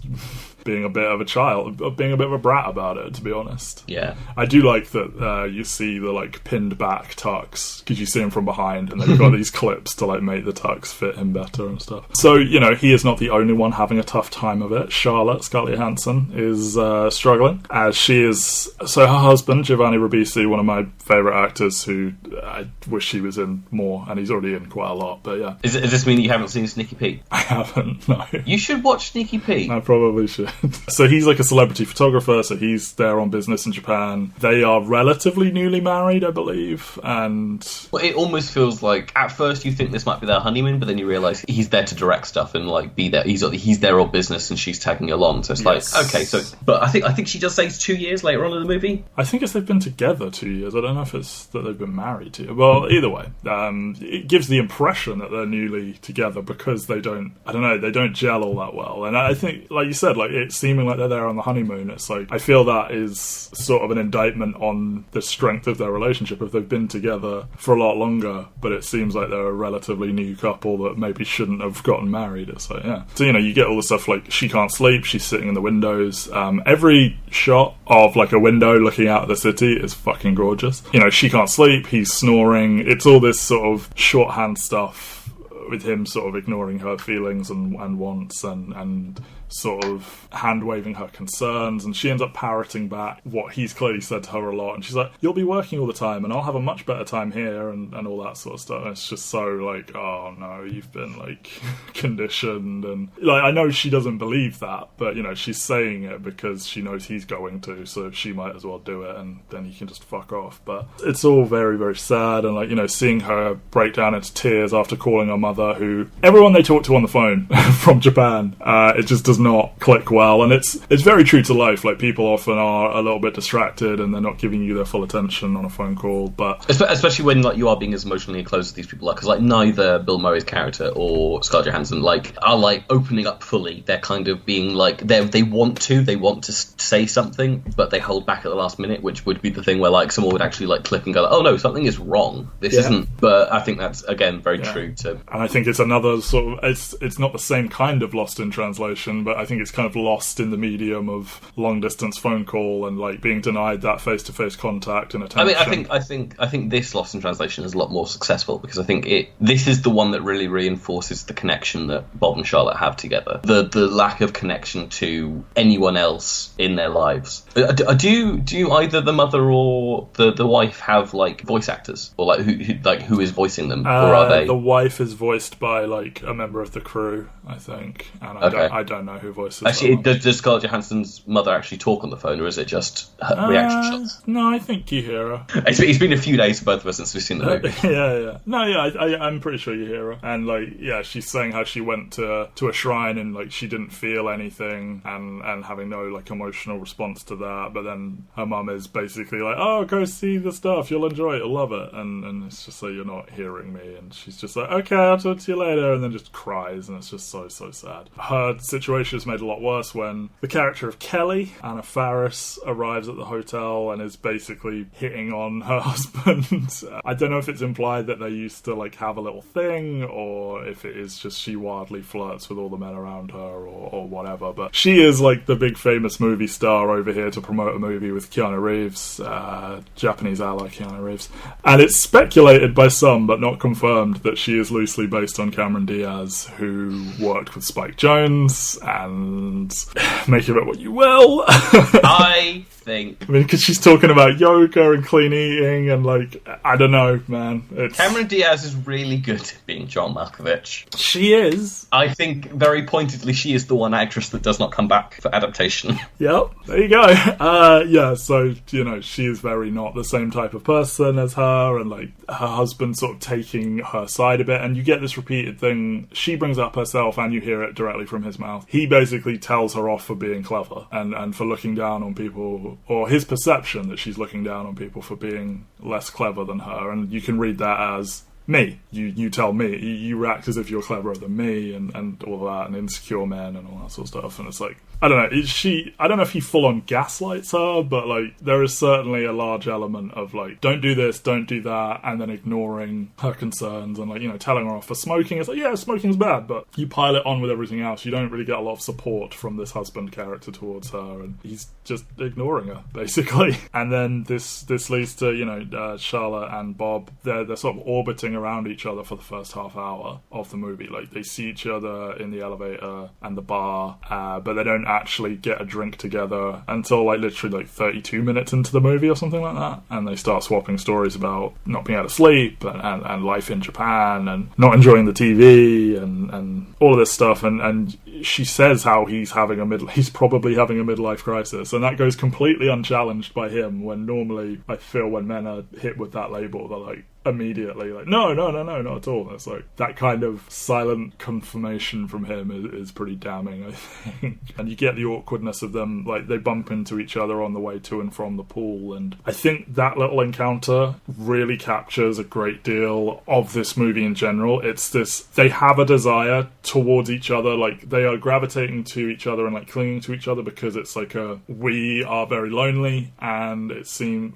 S3: being a bit of a child, being a bit of a brat about it, to be honest.
S1: Yeah.
S3: I do like that you see the like pinned back tux, because you see him from behind, and they've got these clips to like make the tux fit him better and stuff. So, you know, he is not the only one having a tough time of it. Charlotte, Scarlett Johansson, is struggling, as she is. So her husband, Giovanni Ribisi, one of my favourite actors, who I wish he was in more, and he's already in quite a lot, but yeah.
S1: Does this mean you haven't seen Sneaky Pete?
S3: I haven't, no.
S1: You should watch Sneaky Pete.
S3: I probably should. So he's like a celebrity photographer, so he's there on business in Japan. They are relatively newly married, I believe, and...
S1: Well, it almost feels like, at first you think this might be their honeymoon, but then you realise he's there to direct stuff and like be there. He's there on business and she's tagging along, so it's like, okay, so... But I think she just says 2 years later on in the movie?
S3: I think it's they've been together 2 years. I don't know if it's that they've been married to. Well, either way, it gives the impression that they're newly together because they don't gel all that well. And I think, like you said, like it's seeming like they're there on the honeymoon. It's like, I feel that is sort of an indictment on the strength of their relationship if they've been together for a lot longer, but it seems like they're a relatively new couple that maybe shouldn't have gotten married. It's like, yeah. So, you know, you get all the stuff like she can't sleep, she's sitting in the windows. Every shot of like a window looking out at the city is fucking gorgeous. You know, she can't sleep, he's snoring. It's all this sort of shorthand stuff with him sort of ignoring her feelings and wants and sort of hand-waving her concerns, and she ends up parroting back what he's clearly said to her a lot, and she's like, you'll be working all the time and I'll have a much better time here, and all that sort of stuff. And it's just so like, oh no, you've been like conditioned, and like, I know she doesn't believe that, but you know, she's saying it because she knows he's going to, so she might as well do it, and then he can just fuck off. But it's all very, very sad, and like, you know, seeing her break down into tears after calling her mother, who everyone they talk to on the phone from Japan, it just does not click well, and it's very true to life. Like, people often are a little bit distracted and they're not giving you their full attention on a phone call, but
S1: especially when like you are being as emotionally close as these people are, because like neither Bill Murray's character or Scarlett Johansson like are like opening up fully. They're kind of being like they want to say something, but they hold back at the last minute, which would be the thing where like someone would actually like click and go like, oh no, something is wrong, this isn't. But I think that's again very true to,
S3: and I think it's another sort of, it's not the same kind of lost in translation, but I think it's kind of lost in the medium of long distance phone call and like being denied that face to face contact and attention.
S1: I think this lost in translation is a lot more successful, because I think this is the one that really reinforces the connection that Bob and Charlotte have together. The lack of connection to anyone else in their lives. Do either the mother or the wife have like voice actors, or like who is voicing them, or are they?
S3: The wife is voiced by like a member of the crew, I think, and I don't know who voices.
S1: Actually, does Scarlett Johansson's mother actually talk on the phone, or is it just her reaction shots?
S3: No, I think you hear her.
S1: It's been a few days for both of us since we've seen the movie.
S3: Yeah. No, yeah, I'm pretty sure you hear her. And like, yeah, she's saying how she went to a shrine and like she didn't feel anything, and having no like emotional response to that. But then her mum is basically like, oh, go see the stuff, you'll enjoy it, you'll love it. And it's just like, you're not hearing me. And she's just like, okay, I'll talk to you later. And then just cries, and it's just so sad. Her situation is made a lot worse when the character of Kelly, Anna Faris, arrives at the hotel and is basically hitting on her husband. I don't know if it's implied that they used to like have a little thing, or if it is just she wildly flirts with all the men around her, or whatever. But she is like the big famous movie star over here to promote a movie with Keanu Reeves, Japanese ally Keanu Reeves. And it's speculated by some, but not confirmed, that she is loosely based on Cameron Diaz, who worked with Spike Jonze and make of it what you will.
S1: I think
S3: I mean, because she's talking about yoga and clean eating and, like, I don't know, man.
S1: Cameron Diaz is really good at being John Malkovich.
S3: She is.
S1: I think, very pointedly, she is the one actress that does not come back for adaptation.
S3: Yep, there you go. Yeah, so, you know, she is very not the same type of person as her, and, like, her husband sort of taking her side a bit, and you get this repeated thing. She brings up herself, and you hear it directly from his mouth. He basically tells her off for being clever, and for looking down on people, or his perception that she's looking down on people for being less clever than her, and you can read that as, me. You tell me. You react as if you're cleverer than me, and all that, and insecure men and all that sort of stuff. And it's like, I don't know. I don't know if he full on gaslights her, but, like, there is certainly a large element of, like, don't do this, don't do that, and then ignoring her concerns and, like, you know, telling her off for smoking. It's like, yeah, smoking's bad, but you pile it on with everything else. You don't really get a lot of support from this husband character towards her, and he's just ignoring her, basically. And then this leads to, you know, Charlotte and Bob. They're sort of orbiting around each other for the first half hour of the movie. Like, they see each other in the elevator and the bar, but they don't actually get a drink together until, like, literally, like, 32 minutes into the movie or something like that, and they start swapping stories about not being able to sleep and life in Japan and not enjoying the TV and all of this stuff, and she says how he's probably having a midlife crisis, and that goes completely unchallenged by him, when normally I feel when men are hit with that label, they're like, immediately like, no, not at all. It's like that kind of silent confirmation from him is pretty damning, I think. And you get the awkwardness of them, like, they bump into each other on the way to and from the pool, and I think that little encounter really captures a great deal of this movie in general. It's this, they have a desire towards each other, like, they are gravitating to each other and, like, clinging to each other because it's like we are very lonely, and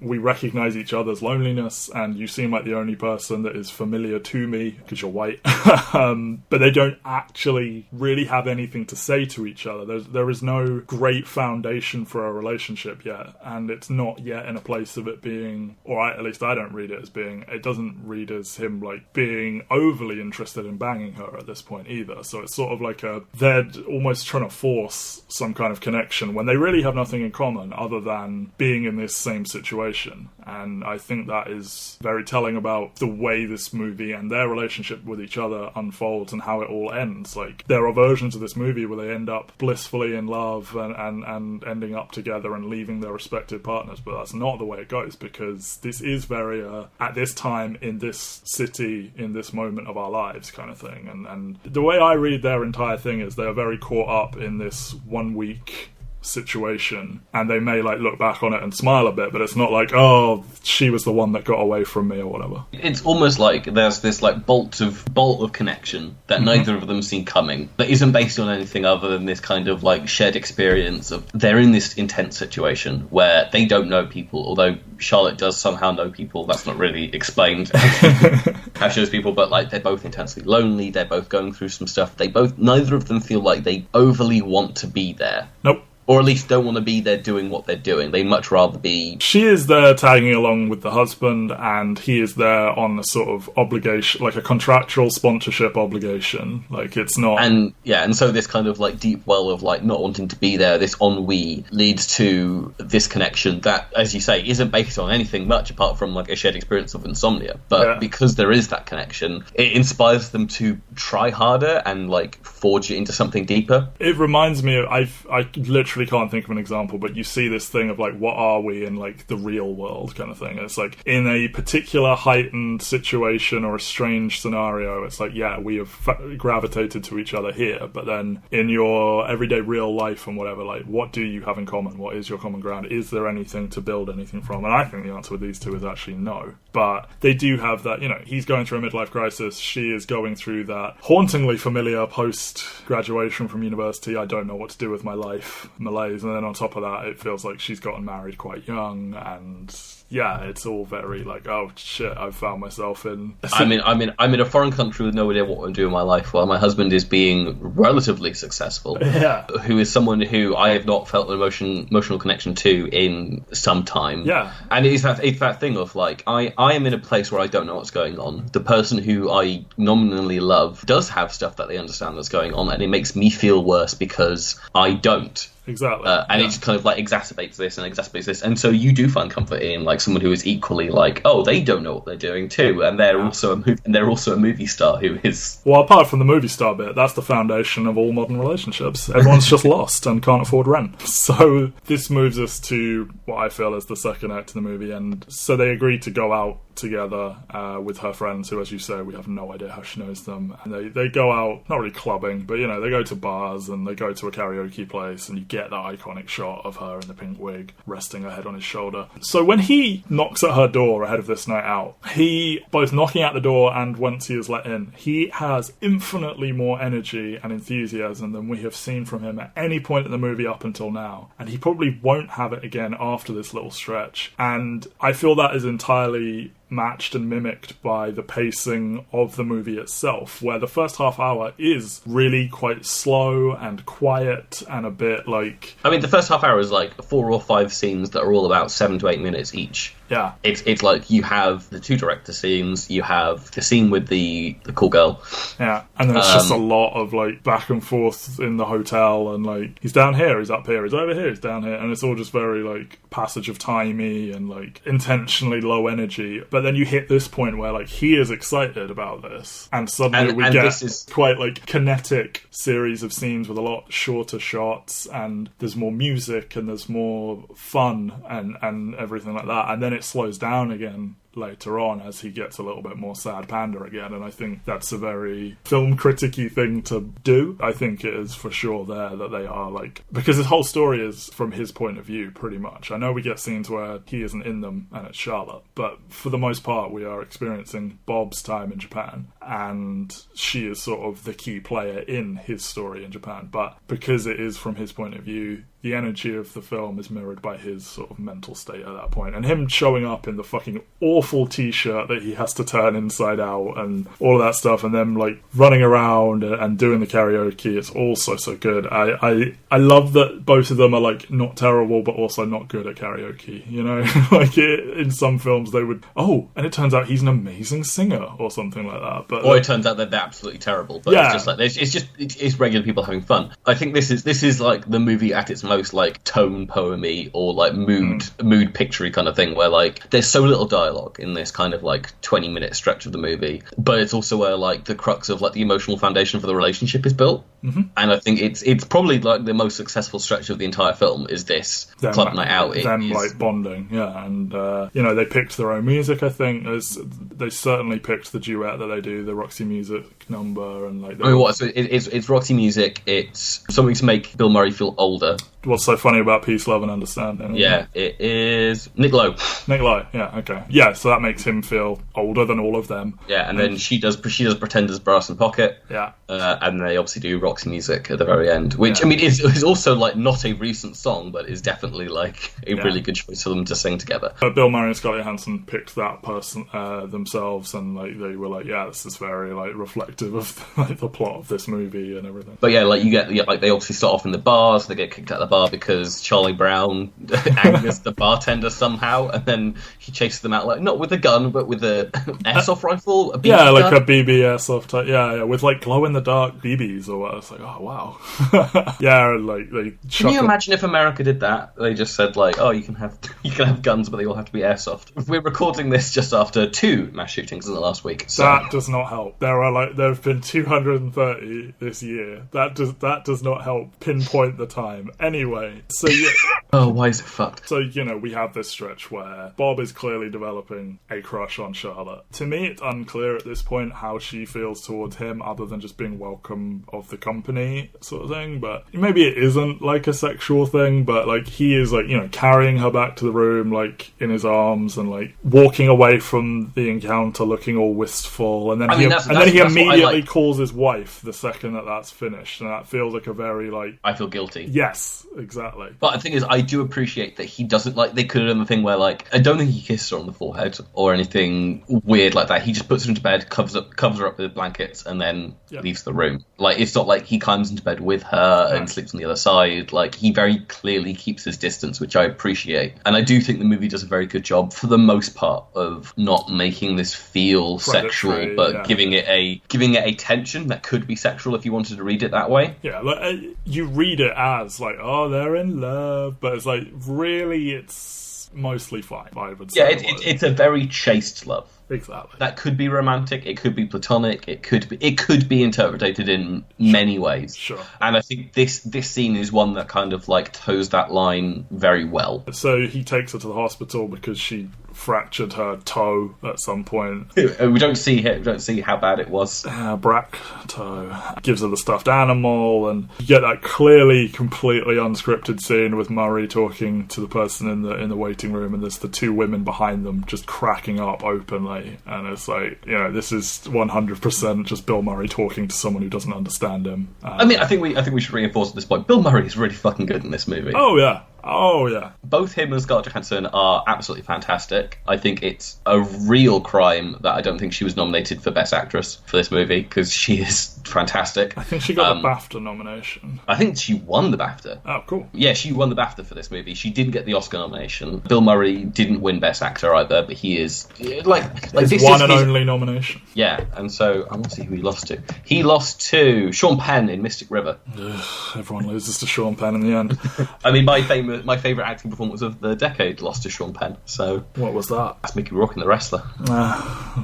S3: we recognize each other's loneliness, and you seem like the only person that is familiar to me because you're white. But they don't actually really have anything to say to each other. There is no great foundation for a relationship yet, and it's not yet in a place of it being, or at least I don't read it as being, it doesn't read as him, like, being overly interested in banging her at this point either. So it's sort of like they're almost trying to force some kind of connection when they really have nothing in common other than being in this same situation. And I think that is very telling about the way this movie and their relationship with each other unfolds and how it all ends. Like, there are versions of this movie where they end up blissfully in love and ending up together and leaving their respective partners, but that's not the way it goes, because this is very at this time, in this city, in this moment of our lives kind of thing. And the way I read their entire thing is they're very caught up in this 1 week situation, and they may, like, look back on it and smile a bit, but it's not like, oh, she was the one that got away from me or whatever.
S1: It's almost like there's this, like, bolt of connection that neither of them see coming, that isn't based on anything other than this kind of, like, shared experience of they're in this intense situation where they don't know people, although Charlotte does somehow know people. That's not really explained how she knows people, but, like, they're both intensely lonely, they're both going through some stuff, neither of them feel like they overly want to be there.
S3: Nope.
S1: Or at least don't want to be there doing what they're doing. They much rather be... She
S3: is there tagging along with the husband, and he is there on a sort of obligation, like a contractual sponsorship obligation. Like, it's not...
S1: And, yeah, and so this kind of, like, deep well of, like, not wanting to be there, this ennui, leads to this connection that, as you say, isn't based on anything much apart from, like, a shared experience of insomnia. But because there is that connection, it inspires them to try harder and, like, forge it into something deeper.
S3: It reminds me of... I literally can't think of an example, but you see this thing of, like, what are we in, like, the real world kind of thing. It's like, in a particular heightened situation or a strange scenario, it's like, yeah, we have gravitated to each other here, but then in your everyday real life and whatever, like, what do you have in common? What is your common ground? Is there anything to build anything from? And I think the answer with these two is actually no. But they do have that, you know, he's going through a midlife crisis, she is going through that hauntingly familiar post-graduation from university, I don't know what to do with my life malaise, and then on top of that, it feels like she's gotten married quite young, and it's all very like, oh shit, I've found myself in.
S1: I'm in a foreign country with no idea what I'm doing in my life, while my husband is being relatively successful.
S3: Yeah.
S1: Who is someone who I have not felt an emotional connection to in some time.
S3: Yeah.
S1: And it's that thing of like, I am in a place where I don't know what's going on. The person who I nominally love does have stuff that they understand that's going on, and it makes me feel worse because I don't.
S3: Exactly.
S1: And it just kind of like exacerbates this. And so you do find comfort in like someone who is equally like, oh, they don't know what they're doing too, and they're also a movie star who is.
S3: Well, apart from the movie star bit, that's the foundation of all modern relationships. Everyone's just lost and can't afford rent. So this moves us to what I feel is the second act of the movie, and so they agree to go out together with her friends, who, as you say, we have no idea how she knows them, and they go out, not really clubbing, but you know, they go to bars and they go to a karaoke place, and you get that iconic shot of her in the pink wig resting her head on his shoulder. So when he knocks at her door ahead of this night out, he, both knocking at the door and once he is let in, he has infinitely more energy and enthusiasm than we have seen from him at any point in the movie up until now, and he probably won't have it again after this little stretch. And I feel that is entirely matched and mimicked by the pacing of the movie itself, where the first half hour is really quite slow and quiet and a bit like...
S1: I mean, the first half hour is like 4 or 5 scenes that are all about 7 to 8 minutes each.
S3: Yeah.
S1: It's like you have the 2 director scenes, you have the scene with the cool girl.
S3: Yeah, and then it's just a lot of like back and forth in the hotel, and like he's down here, he's up here, he's over here, he's down here, and it's all just very like passage of timey and like intentionally low energy. But then you hit this point where like he is excited about this, and suddenly we get this is quite like kinetic series of scenes with a lot shorter shots, and there's more music and there's more fun and everything like that, and then it slows down again later on as he gets a little bit more sad panda again, and I think that's a very film critic-y thing to do. I think it is for sure there that they are like, because his whole story is from his point of view pretty much. I know we get scenes where he isn't in them and it's Charlotte, but for the most part we are experiencing Bob's time in Japan, and she is sort of the key player in his story in Japan, but because it is from his point of view, the energy of the film is mirrored by his sort of mental state at that point. And him showing up in the fucking awful t-shirt that he has to turn inside out and all of that stuff, and then like running around and doing the karaoke, it's all so good. I love that both of them are like not terrible but also not good at karaoke, you know? Like in some films they would, and it turns out he's an amazing singer or something like that. But
S1: or it turns out that they're absolutely terrible. But it's just like it's regular people having fun. I think this is like the movie at its most like tone poemy or like mood picture-y kind of thing, where like there's so little dialogue in this kind of like 20-minute stretch of the movie, but it's also where like the crux of like the emotional foundation for the relationship is built. And I think it's probably like the most successful stretch of the entire film is this club night out.
S3: Them like bonding, and you know, they picked their own music. I think they certainly picked the duet that they do, the Roxy Music number, and like.
S1: So it's Roxy Music. It's something to make Bill Murray feel older.
S3: What's so funny about Peace, Love and Understanding?
S1: Yeah, it is Nick Lowe.
S3: Nick Lowe, yeah, okay. Yeah, so that makes him feel older than all of them.
S1: Yeah, and then she does Pretenders, Brass and Pocket.
S3: Yeah.
S1: And they obviously do Roxy Music at the very end, which, I mean, is also, like, not a recent song, but is definitely, like, a really good choice for them to sing together.
S3: But Bill Murray and Scarlett Johansson picked that person themselves, and, like, they were like, yeah, this is very, like, reflective of, like, the plot of this movie and everything.
S1: But, yeah, like, like, they obviously start off in the bars, they get kicked out of the bar because Charlie Brown angers the bartender somehow, and then he chases them out, like, not with a gun, but with a airsoft rifle, a BB gun.
S3: Like a BB airsoft type, yeah, with, like, glow-in-the-dark BBs or what. It's like, oh, wow. Yeah, and, like, they...
S1: Can you imagine if America did that? They just said, like, oh, you can have guns, but they all have to be airsoft. We're recording this just after 2 mass shootings in the last week. So.
S3: That does not help. There have been 230 this year. That does not help pinpoint the time. Anyway, so yeah.
S1: Oh, why is it fucked?
S3: So, you know, we have this stretch where Bob is clearly developing a crush on Charlotte. To me, it's unclear at this point how she feels towards him, other than just being welcome of the company sort of thing. But maybe it isn't like a sexual thing, but like he is like, you know, carrying her back to the room like in his arms and like walking away from the encounter looking all wistful, and then he immediately calls his wife the second that's finished, and that feels like a very like,
S1: I feel guilty.
S3: Yes, exactly.
S1: But the thing is, I do appreciate that he doesn't, like, they could have done the thing where, like, I don't think he kissed her on the forehead or anything weird like that. He just puts her into bed, covers her up with blankets, and then leaves the room. Like, it's not like he climbs into bed with her and sleeps on the other side. Like, he very clearly keeps his distance, which I appreciate. And I do think the movie does a very good job, for the most part, of not making this feel sexual, but giving it a tension that could be sexual if you wanted to read it that way.
S3: Yeah, like, you read it as, like, oh, they're in love, but it's like, really, it's mostly fine, I would say.
S1: Yeah, it's a very chaste love.
S3: Exactly.
S1: That could be romantic, it could be platonic, it could be interpreted in many ways.
S3: Sure.
S1: And I think this scene is one that kind of, like, toes that line very well.
S3: So he takes her to the hospital because she fractured her toe at some point.
S1: We don't see how bad it was.
S3: Brack toe. Gives her the stuffed animal, and you get that clearly completely unscripted scene with Murray talking to the person in the waiting room, and there's the two women behind them just cracking up openly, and it's like, you know, this is 100% just Bill Murray talking to someone who doesn't understand him.
S1: I think we should reinforce at this point, Bill Murray is really fucking good in this movie.
S3: Oh yeah.
S1: Both him and Scarlett Johansson are absolutely fantastic. I think it's a real crime that I don't think she was nominated for Best Actress for this movie, because she is fantastic.
S3: I think she got the BAFTA nomination.
S1: I think she won the BAFTA.
S3: Oh, cool.
S1: Yeah, she won the BAFTA for this movie. She didn't get the Oscar nomination. Bill Murray didn't win Best Actor either, but he is like
S3: his one and only nomination.
S1: Yeah, and so I want to see who he lost to. He lost to Sean Penn in Mystic River.
S3: Everyone loses to Sean Penn in the end.
S1: I mean, my favourite acting performance of the decade lost to Sean Penn. So
S3: what was that?
S1: That's Mickey Rourke in The Wrestler.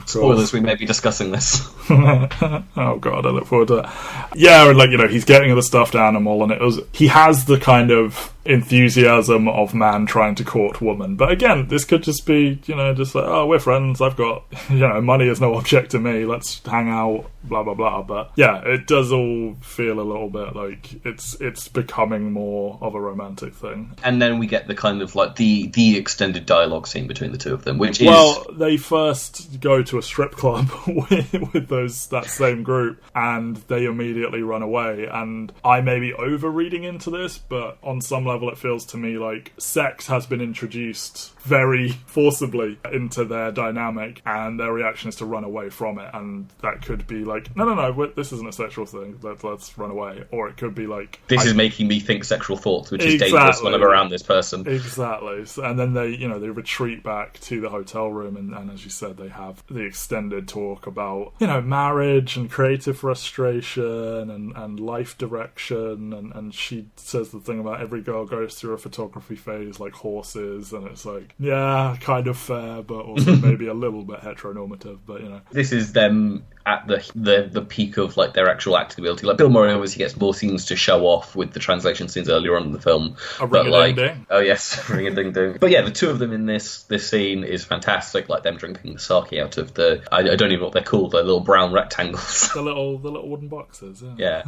S1: Spoilers, we may be discussing this.
S3: Oh god, I look forward to it. Yeah, and, like, you know, he's getting the stuffed animal, and he has the kind of enthusiasm of man trying to court woman. But again, this could just be, you know, just like, oh, we're friends, I've got, you know, money is no object to me, let's hang out, blah blah blah. But yeah, it does all feel a little bit like it's becoming more of a romantic thing.
S1: And then we get the kind of, like, the extended dialogue scene between the two of them, which is...
S3: Well, they first go to a strip club with that same group, and they immediately run away. And I may be over-reading into this, but on some level it feels to me like sex has been introduced very forcibly into their dynamic, and their reaction is to run away from it. And that could be like, no, this isn't a sexual thing, let's run away. Or it could be like,
S1: this is making me think sexual thoughts, which is dangerous when I'm around this person.
S3: Exactly. And then they retreat back to the hotel room, and as you said, they have the extended talk about, you know, marriage and creative frustration and life direction, and she says the thing about every girl goes through a photography phase like horses, and it's like, yeah, kind of fair, but also maybe a little bit heteronormative, but, you know.
S1: This is them at the peak of, like, their actual acting ability. Like, Bill Murray obviously gets more scenes to show off with the translation scenes earlier on in the film.
S3: Ring-a-ding-ding.
S1: Oh yes, ring-a-ding-ding. But yeah, the two of them in this scene is fantastic. Like, them drinking the sake out of the, I don't even know what they're called, the little brown rectangles.
S3: The little wooden boxes.
S1: Yeah.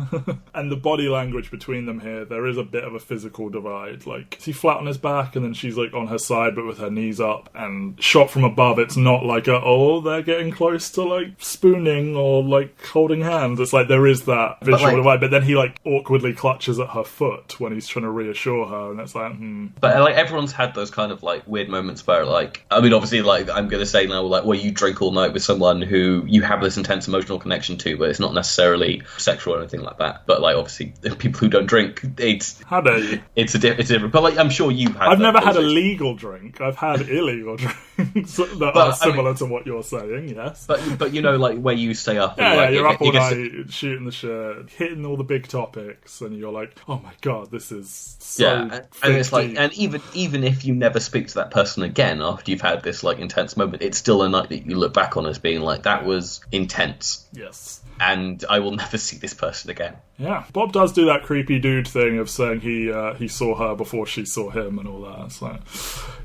S3: And the body language between them here, there is a bit of a physical divide. Like, is he flat on his back, and then she's, like, on her side but with her knees up, and shot from above, it's not like they're getting close to, like, spooning or, like, holding hands. It's like there is that visual divide, but then he, like, awkwardly clutches at her foot when he's trying to reassure her, and it's like,
S1: But, like, everyone's had those kind of, like, weird moments where, like, I mean, obviously, like, I'm going to say now, like, where you drink all night with someone who you have this intense emotional connection to, but it's not necessarily sexual or anything like that. But, like, obviously, people who don't drink, it's...
S3: How dare you?
S1: It's different. But, like, I'm sure you've had...
S3: I've never had a legal drink. I've had illegal drinks that are similar to what you're saying, yes.
S1: But you know, like, where you stay up...
S3: Yeah, like, you're up all night, shooting the shit, hitting all the big topics, and you're like, oh my god, this is so...
S1: Yeah, and it's like, and even if you never speak to that person again after you've had this, like, intense moment, it's still a night that you look back on as being like, that was intense.
S3: Yes.
S1: And I will never see this person again.
S3: Yeah, Bob does do that creepy dude thing of saying he saw her before she saw him and all that. So,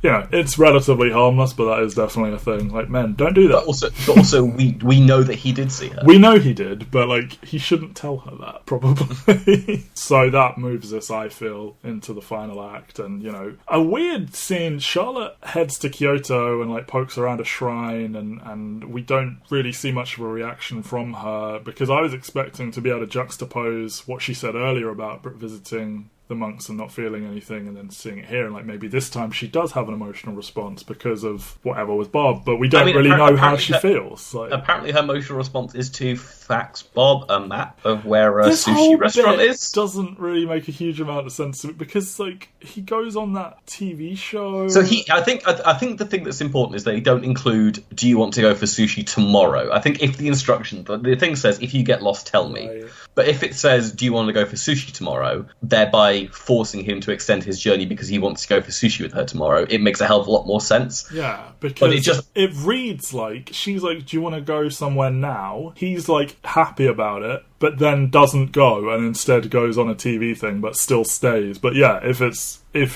S3: yeah, it's relatively harmless, but that is definitely a thing. Like, men, don't do that.
S1: But also, we know that he did see her.
S3: We know he did, but, like, he shouldn't tell her that, probably. So that moves us, I feel, into the final act. And, you know, a weird scene. Charlotte heads to Kyoto and, like, pokes around a shrine, and we don't really see much of a reaction from her, because I was expecting to be able to juxtapose what she said earlier about visiting the monks and not feeling anything, and then seeing it here, and like maybe this time she does have an emotional response because of whatever with Bob, but we don't really know how she feels. Like,
S1: apparently her emotional response is to fax Bob a map of where a
S3: this
S1: sushi
S3: whole
S1: restaurant
S3: bit
S1: is.
S3: Doesn't really make a huge amount of sense to me, because like he goes on that TV show.
S1: So I think the thing that's important is they don't include, do you want to go for sushi tomorrow? I think if the instruction, the thing says, if you get lost, tell me.
S3: Right.
S1: But if it says, do you want to go for sushi tomorrow, thereby forcing him to extend his journey because he wants to go for sushi with her tomorrow, it makes a hell of a lot more sense.
S3: Yeah, because
S1: But
S3: it reads like she's like, do you want to go somewhere now? He's like happy about it, but then doesn't go and instead goes on a TV thing but still stays. But yeah, if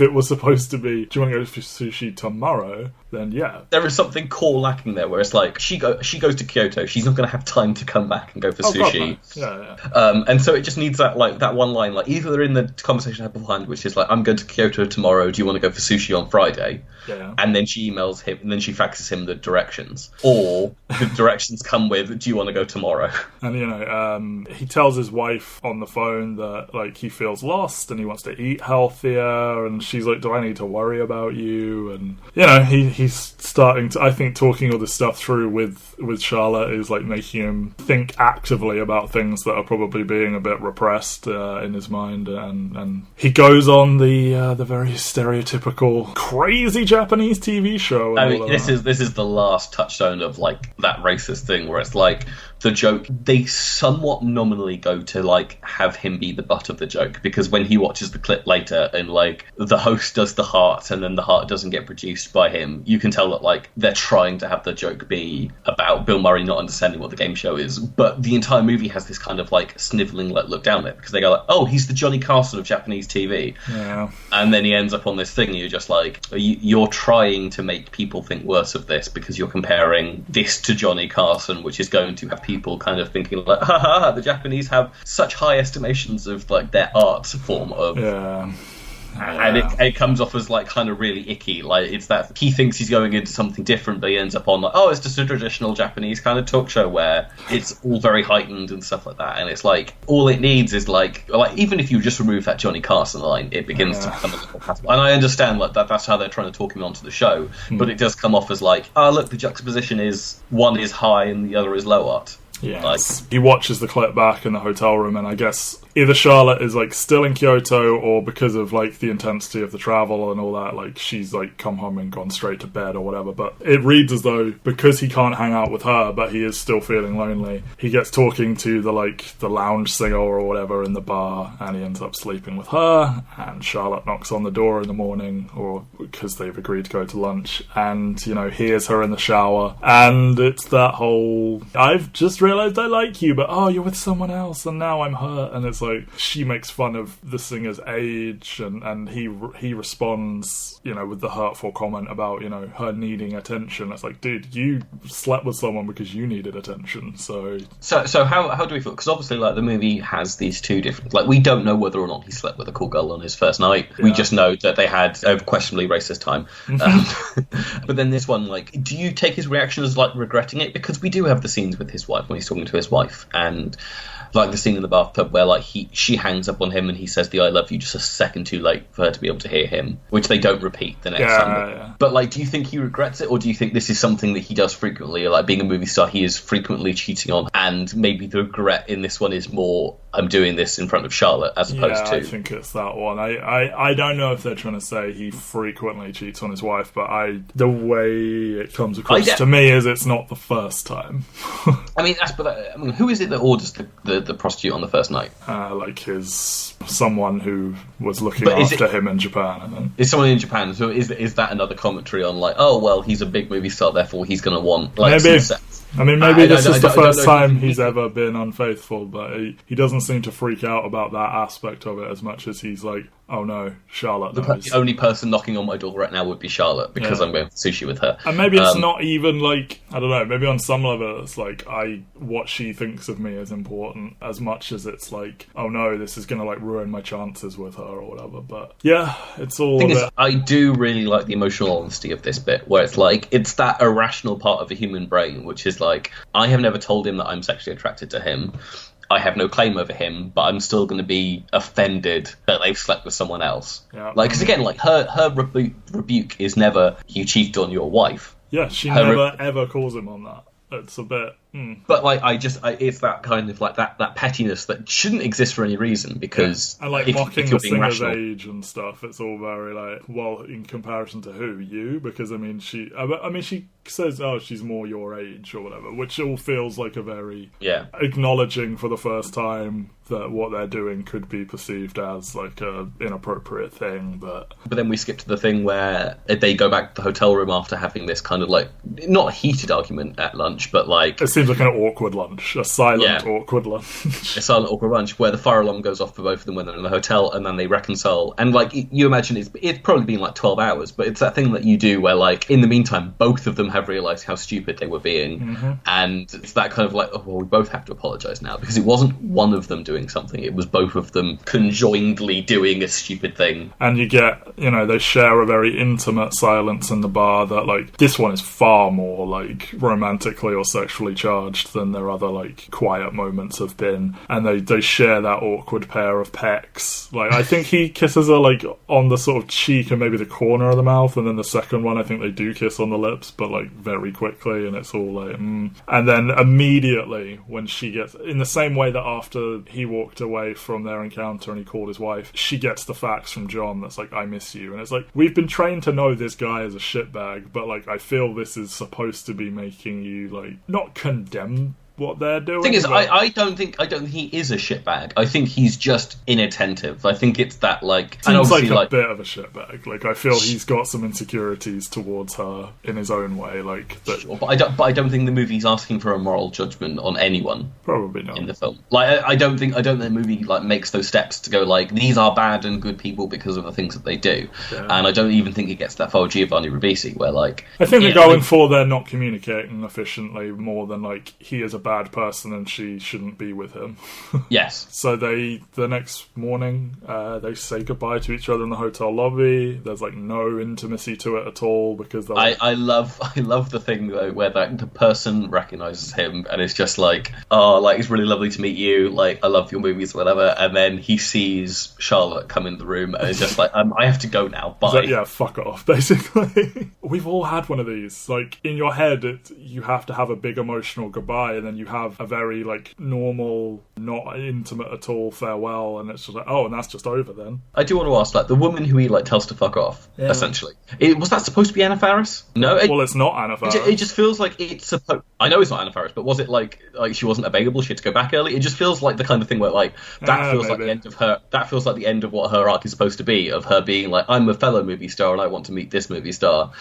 S3: it was supposed to be, do you want to go for sushi tomorrow, then yeah.
S1: There is something core lacking there where it's like, she goes to Kyoto, she's not going to have time to come back and go for sushi.
S3: God, no. Yeah.
S1: And so it just needs that one line, like either in the conversation I had beforehand, which is like, I'm going to Kyoto tomorrow, do you want to go for sushi on Friday?
S3: Yeah.
S1: And then she emails him, and then she faxes him the directions. Or the directions come with, do you want to go tomorrow?
S3: And, he tells his wife on the phone that, like, he feels lost and he wants to eat healthier, and she's like, do I need to worry about you? And, he's starting to, I think, talking all this stuff through with Charlotte is, like, making him think actively about things that are probably being a bit repressed in his mind, and he goes on the very stereotypical crazy Japanese TV show.
S1: I mean, this is the last touchstone of like that racist thing where it's like the joke, they somewhat nominally go to like have him be the butt of the joke, because when he watches the clip later and like the host does the heart and then the heart doesn't get produced by him, you can tell that like they're trying to have the joke be about Bill Murray not understanding what the game show is, but the entire movie has this kind of like sniveling look down it, because they go like, oh, he's the Johnny Carson of Japanese TV.
S3: Yeah.
S1: And then he ends up on this thing and you're just like, you're trying to make people think worse of this because you're comparing this to Johnny Carson, which is going to have people kind of thinking like, ha, the Japanese have such high estimations of like their art form of.
S3: Yeah.
S1: And it comes off as like kind of really icky. Like it's that he thinks he's going into something different, but he ends up on like, oh, it's just a traditional Japanese kind of talk show where it's all very heightened and stuff like that. And it's like all it needs is like even if you just remove that Johnny Carson line, it begins to become a little passable. And I understand like that's how they're trying to talk him onto the show, but it does come off as like, oh look, the juxtaposition is one is high and the other is low art.
S3: Yes. He watches the clip back in the hotel room, and I guess either Charlotte is like still in Kyoto, or because of like the intensity of the travel and all that, like she's like come home and gone straight to bed or whatever. But it reads as though because he can't hang out with her, but he is still feeling lonely, he gets talking to the lounge singer or whatever in the bar, and he ends up sleeping with her. And Charlotte knocks on the door in the morning, or because they've agreed to go to lunch, and hears her in the shower, and it's that whole, I've just realized I like you, but oh, you're with someone else and now I'm hurt. And it's like she makes fun of the singer's age, and he responds with the hurtful comment about her needing attention. It's like, dude, you slept with someone because you needed attention. So
S1: how do we feel? Because obviously like the movie has these two different, like we don't know whether or not he slept with a cool girl on his first night. We just know that they had a questionably racist time. But then this one, like, do you take his reaction as like regretting it? Because we do have the scenes with his wife when he's talking to his wife, and like the scene in the bathtub where like she hangs up on him and he says the I love you just a second too late for her to be able to hear him, which they don't repeat the next time.
S3: Yeah.
S1: But like, do you think he regrets it, or do you think this is something that he does frequently? Like being a movie star, he is frequently cheating on, and maybe the regret in this one is more, I'm doing this in front of Charlotte as opposed to.
S3: I think it's that one. I don't know if they're trying to say he frequently cheats on his wife, but the way it comes across to me is it's not the first time.
S1: I mean, who is it that orders the prostitute on the first night?
S3: Like someone who was looking after him in Japan. I think.
S1: Is someone in Japan? So is that another commentary on like, oh well, he's a big movie star, therefore he's going to want like some sex?
S3: I mean, maybe this is the first time he's ever been unfaithful, but he doesn't seem to freak out about that aspect of it as much as he's like, oh no, Charlotte knows.
S1: The only person knocking on my door right now would be Charlotte, because I'm going for sushi with her.
S3: And maybe it's not even like, I don't know, maybe on some level it's like, what she thinks of me is important, as much as it's like, oh no, this is going to like ruin my chances with her or whatever. But yeah, it's all of it.
S1: I do really like the emotional honesty of this bit, where it's like, it's that irrational part of the human brain, which is like, I have never told him that I'm sexually attracted to him. I have no claim over him, but I'm still going to be offended that they've slept with someone else.
S3: Yeah.
S1: Like, because again, like her rebuke is never "you cheated on your wife."
S3: Yeah, she never ever calls him on that. It's a bit.
S1: But like, it's that kind of like that pettiness that shouldn't exist for any reason, because
S3: and like
S1: if
S3: mocking
S1: you're
S3: the
S1: being
S3: singer's
S1: rational,
S3: age and stuff, it's all very like, well, in comparison to who? You? Because I mean, she says, oh, she's more your age or whatever, which all feels like a very acknowledging for the first time that what they're doing could be perceived as like a inappropriate thing. But
S1: then we skip to the thing where they go back to the hotel room after having this kind of like, not a heated argument at lunch, but like,
S3: it seems like an awkward lunch, a silent awkward lunch.
S1: A silent awkward lunch where the fire alarm goes off for both of them when they're in the hotel, and then they reconcile. And like, you imagine it's probably been like 12 hours, but it's that thing that you do where like, in the meantime, both of them have realised how stupid they were being, and it's that kind of like, oh, well, we both have to apologise now, because it wasn't one of them doing something, it was both of them conjointly doing a stupid thing.
S3: And you get, they share a very intimate silence in the bar that like, this one is far more like romantically or sexually charged than their other like quiet moments have been, and they share that awkward pair of pecks. Like, I think he kisses her like on the sort of cheek and maybe the corner of the mouth, and then the second one I think they do kiss on the lips, but like very quickly, and it's all like and then immediately when she gets, in the same way that after he walked away from their encounter and he called his wife, she gets the fax from John that's like, I miss you, and it's like, we've been trained to know this guy is a shitbag, but like, I feel this is supposed to be making you like not condemn what they're doing.
S1: The thing is, I don't think he is a shitbag. I think he's just inattentive. I think it's that like,
S3: seems like a bit of a shitbag. Like, I feel he's got some insecurities towards her in his own way. Like that.
S1: Sure, but I don't think the movie's asking for a moral judgment on anyone.
S3: Probably not
S1: in the film. Like, I don't think the movie like makes those steps to go like, these are bad and good people because of the things that they do. Yeah. And I don't even think it gets that far with Giovanni Ribisi, where like,
S3: I think they're going for they're not communicating efficiently more than like, he is a bad person and she shouldn't be with him.
S1: Yes.
S3: So the next morning they say goodbye to each other in the hotel lobby. There's like no intimacy to it at all, because
S1: I love the thing though where the person recognises him and it's just like, oh, like, it's really lovely to meet you, like, I love your movies, whatever, and then he sees Charlotte come in the room and it's just like, I have to go now, bye.
S3: Like, yeah, fuck off, basically. We've all had one of these. Like, in your head, you have to have a big emotional goodbye, and then you have a very, like, normal, not intimate at all farewell, and it's just like, oh, and that's just over then.
S1: I do want to ask, like, the woman who he, like, tells to fuck off, essentially. Was that supposed to be Anna Faris? No?
S3: Well, it's not Anna Faris.
S1: It just feels like it's supposed... I know it's not Anna Faris, but was it, like she wasn't available, she had to go back early? It just feels like the kind of thing where, like, that feels like the end of her... That feels like the end of what her arc is supposed to be, of her being like, I'm a fellow movie star and I want to meet this movie star.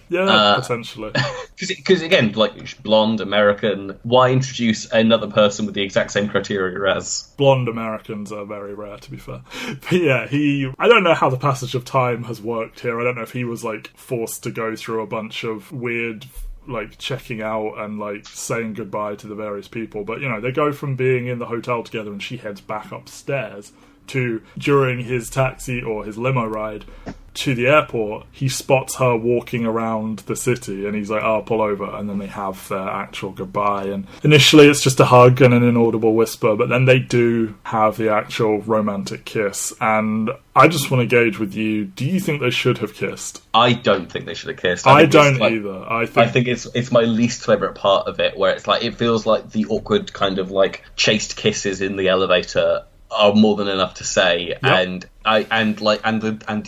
S3: Yeah, potentially.
S1: Because, again, like, blonde, American, why introduce another person with the exact same criteria as...
S3: Blonde Americans are very rare, to be fair. But yeah, I don't know how the passage of time has worked here. I don't know if he was, like, forced to go through a bunch of weird, like, checking out and, like, saying goodbye to the various people. But, they go from being in the hotel together and she heads back upstairs to, during his taxi or his limo ride to the airport, he spots her walking around the city and he's like, oh, pull over, and then they have their actual goodbye, and initially it's just a hug and an inaudible whisper, but then they do have the actual romantic kiss. And I just want to gauge with you, do you think they should have kissed?
S1: I don't think they should have kissed.
S3: I don't either. I think
S1: it's my least favourite part of it, where it's like, it feels like the awkward kind of like chaste kisses in the elevator are more than enough to say, and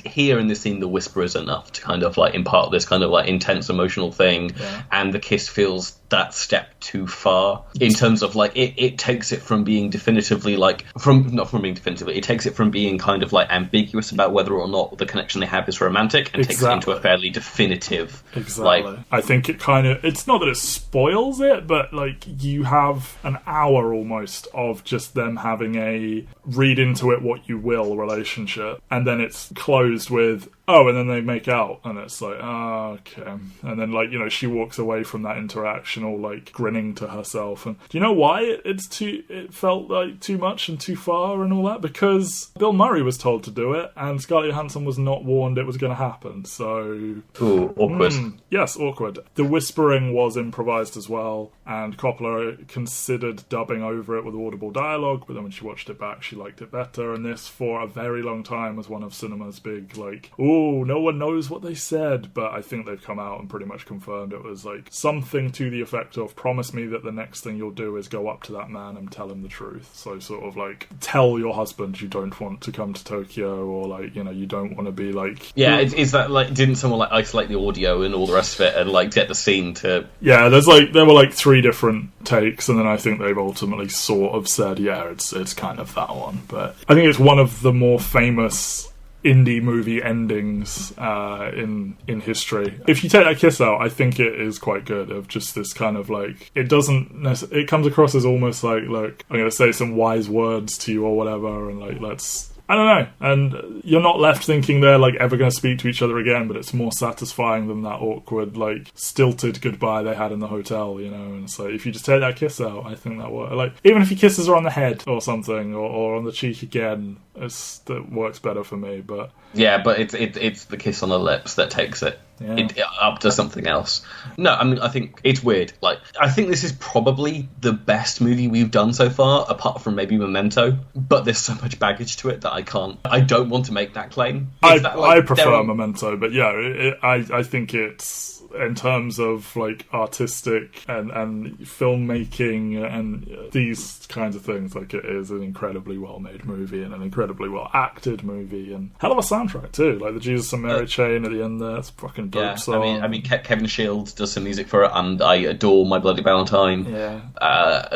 S1: here in this scene the whisper is enough to kind of like impart this kind of like intense emotional thing, and the kiss feels that step too far in terms of like it takes it from being definitively like it takes it from being kind of like ambiguous about whether or not the connection they have is romantic, and takes it into a fairly definitive like,
S3: I think it kind of, it's not that it spoils it, but like you have an hour almost of just them having a read into it what you will relationship relationship, and then it's closed with, oh, and then they make out, and it's like, oh, okay. And then, like, you know, she walks away from that interaction all, like, grinning to herself. And do you know why it felt like too much and too far and all that? Because Bill Murray was told to do it, and Scarlett Johansson was not warned it was going to happen, so...
S1: Ooh, awkward.
S3: Yes, awkward. The whispering was improvised as well, and Coppola considered dubbing over it with audible dialogue, but then when she watched it back, she liked it better, and this, for a very long time, was one of cinema's big, like, ooh, no one knows what they said, but I think they've come out and pretty much confirmed it was, like, something to the effect of, promise me that the next thing you'll do is go up to that man and tell him the truth. So sort of, like, tell your husband you don't want to come to Tokyo, or, like, you know, you don't want to be, like...
S1: Yeah, is that, like, didn't someone, like, isolate the audio and all the rest of it and, like, get the scene to...
S3: Yeah, there were, like, 3 different takes, and then I think they've ultimately sort of said, yeah, it's kind of that one. But I think it's one of the more famous indie movie endings in history. If you take that kiss out, I think it is quite good, of just this kind of, like, it comes across as almost like, look, I'm going to say some wise words to you or whatever, and, like, let's... I don't know, and you're not left thinking they're, like, ever going to speak to each other again, but it's more satisfying than that awkward, like, stilted goodbye they had in the hotel, you know, and it's like, if you just take that kiss out, I think that works. Like, even if he kisses her on the head or something, or on the cheek again, that works better for me, but...
S1: Yeah, but it's the kiss on the lips that takes it.
S3: Yeah.
S1: It up to something else. No, I mean, I think it's weird. Like, I think this is probably the best movie we've done so far, apart from maybe Memento. But there's so much baggage to it that I don't want to make that claim.
S3: I prefer Memento, but yeah, I think it's, in terms of, like, artistic and filmmaking and these kinds of things, like, it is an incredibly well-made movie and an incredibly well-acted movie, and hell of a soundtrack too. Like the Jesus and Mary chain at the end there, it's fucking dope song.
S1: I mean, Kevin Shields does some music for it, and I adore My Bloody Valentine.
S3: Yeah.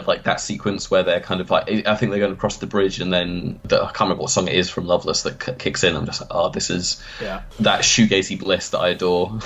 S1: Like that sequence where they're kind of like, I think they're going across the bridge, and then I can't remember what song it is from Loveless that kicks in. I'm just like, oh, this is that shoegazy bliss that I adore.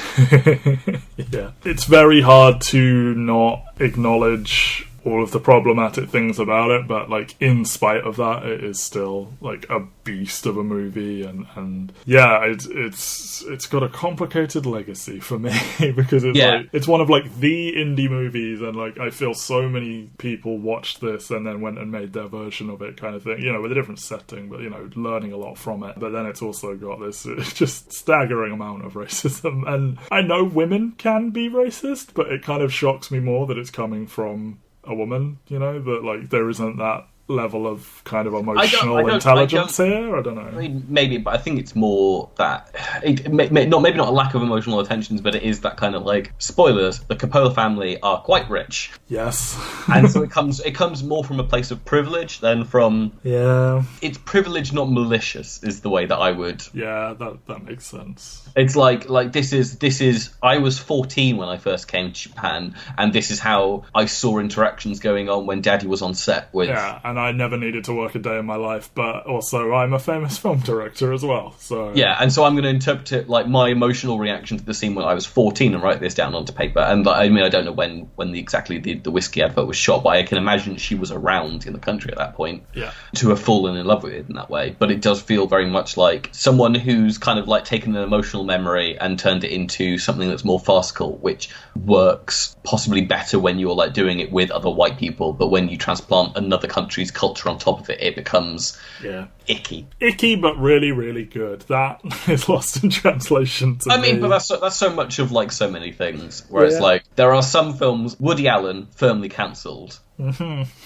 S3: Yeah, it's very hard to not acknowledge all of the problematic things about it, but, like, in spite of that, it is still, like, a beast of a movie, and yeah, it's got a complicated legacy for me because it's like, it's one of, like, the indie movies, and, like, I feel so many people watched this and then went and made their version of it, kind of thing, you know, with a different setting, but, you know, learning a lot from it. But then it's also got this just staggering amount of racism, and I know women can be racist, but it kind of shocks me more that it's coming from a woman, you know, that, like, there isn't that level of kind of emotional intelligence here. I don't know.
S1: I mean, maybe, but I think it's more that maybe not a lack of emotional attentions, but it is that kind of, like, spoilers. The Coppola family are quite rich.
S3: Yes,
S1: and so it comes more from a place of privilege than from.
S3: Yeah,
S1: it's privilege, not malicious, is the way that I would.
S3: Yeah, that makes sense.
S1: It's like this is. I was 14 when I first came to Japan, and this is how I saw interactions going on when Daddy was on set with.
S3: Yeah, and I never needed to work a day in my life, but also I'm a famous film director as well, so...
S1: Yeah, and so I'm going to interpret it like my emotional reaction to the scene when I was 14 and write this down onto paper. And I mean, I don't know when exactly the whiskey advert was shot, but I can imagine she was around in the country at that point to have fallen in love with it in that way. But it does feel very much like someone who's kind of, like, taken an emotional memory and turned it into something that's more farcical, which works possibly better when you're, like, doing it with other white people, but when you transplant another country's culture on top of it, it becomes icky,
S3: but really, really good. That is lost in translation to me.
S1: I mean, but that's so much of, like, so many things, where it's like, there are some films, Woody Allen firmly cancelled,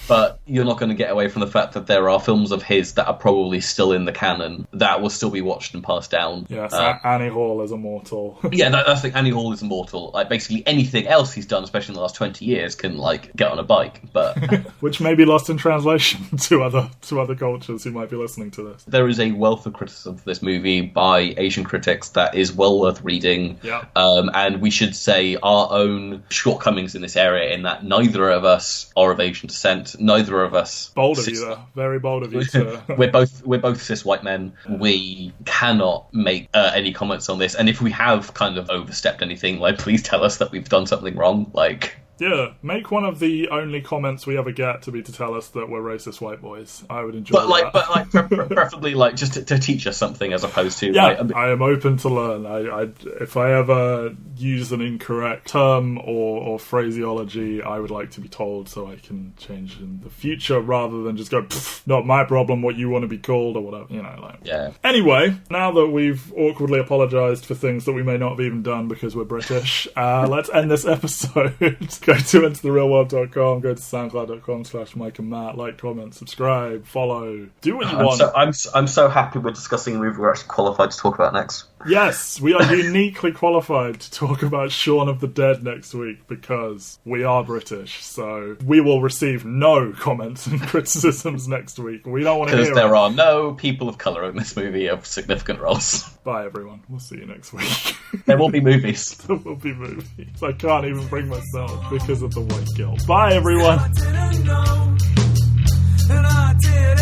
S1: but you're not going to get away from the fact that there are films of his that are probably still in the canon that will still be watched and passed down.
S3: Yes, Annie Hall is immortal.
S1: Yeah, that's the thing. Annie Hall is immortal. Like, basically anything else he's done, especially in the last 20 years, can, like, get on a bike. But
S3: which may be lost in translation to other cultures who might be listening to this.
S1: There is a wealth of criticism for this movie by Asian critics that is well worth reading.
S3: Yeah.
S1: And we should say our own shortcomings in this area, in that neither of us are of Asian descent. Neither of us.
S3: Bold of you, though. Very bold of you, sir.
S1: We're both cis white men. We cannot make any comments on this. And if we have kind of overstepped anything, like, please tell us that we've done something wrong. Like,
S3: Yeah, make one of the only comments we ever get to tell us that we're racist white boys. I would enjoy that.
S1: Preferably just to teach us something as opposed to...
S3: Yeah, I am open to learn. If I ever use an incorrect term or phraseology, I would like to be told so I can change in the future rather than just go, not my problem what you want to be called or whatever,
S1: Yeah.
S3: Anyway, now that we've awkwardly apologised for things that we may not have even done because we're British, let's end this episode. Go to intotherealworld.com, go to soundcloud.com/Mike and Matt, like, comment, subscribe, follow, do what you want.
S1: I'm so happy we're discussing a movie we're actually qualified to talk about next.
S3: Yes, we are uniquely qualified to talk about Shaun of the Dead next week because we are British, so we will receive no comments and criticisms next week. We don't want to hear
S1: because there are no people of colour in this movie of significant roles.
S3: Bye, everyone. We'll see you next week.
S1: There will be movies.
S3: There will be movies. I can't even bring myself because of the white guilt. Bye, everyone.
S2: I didn't know, and I did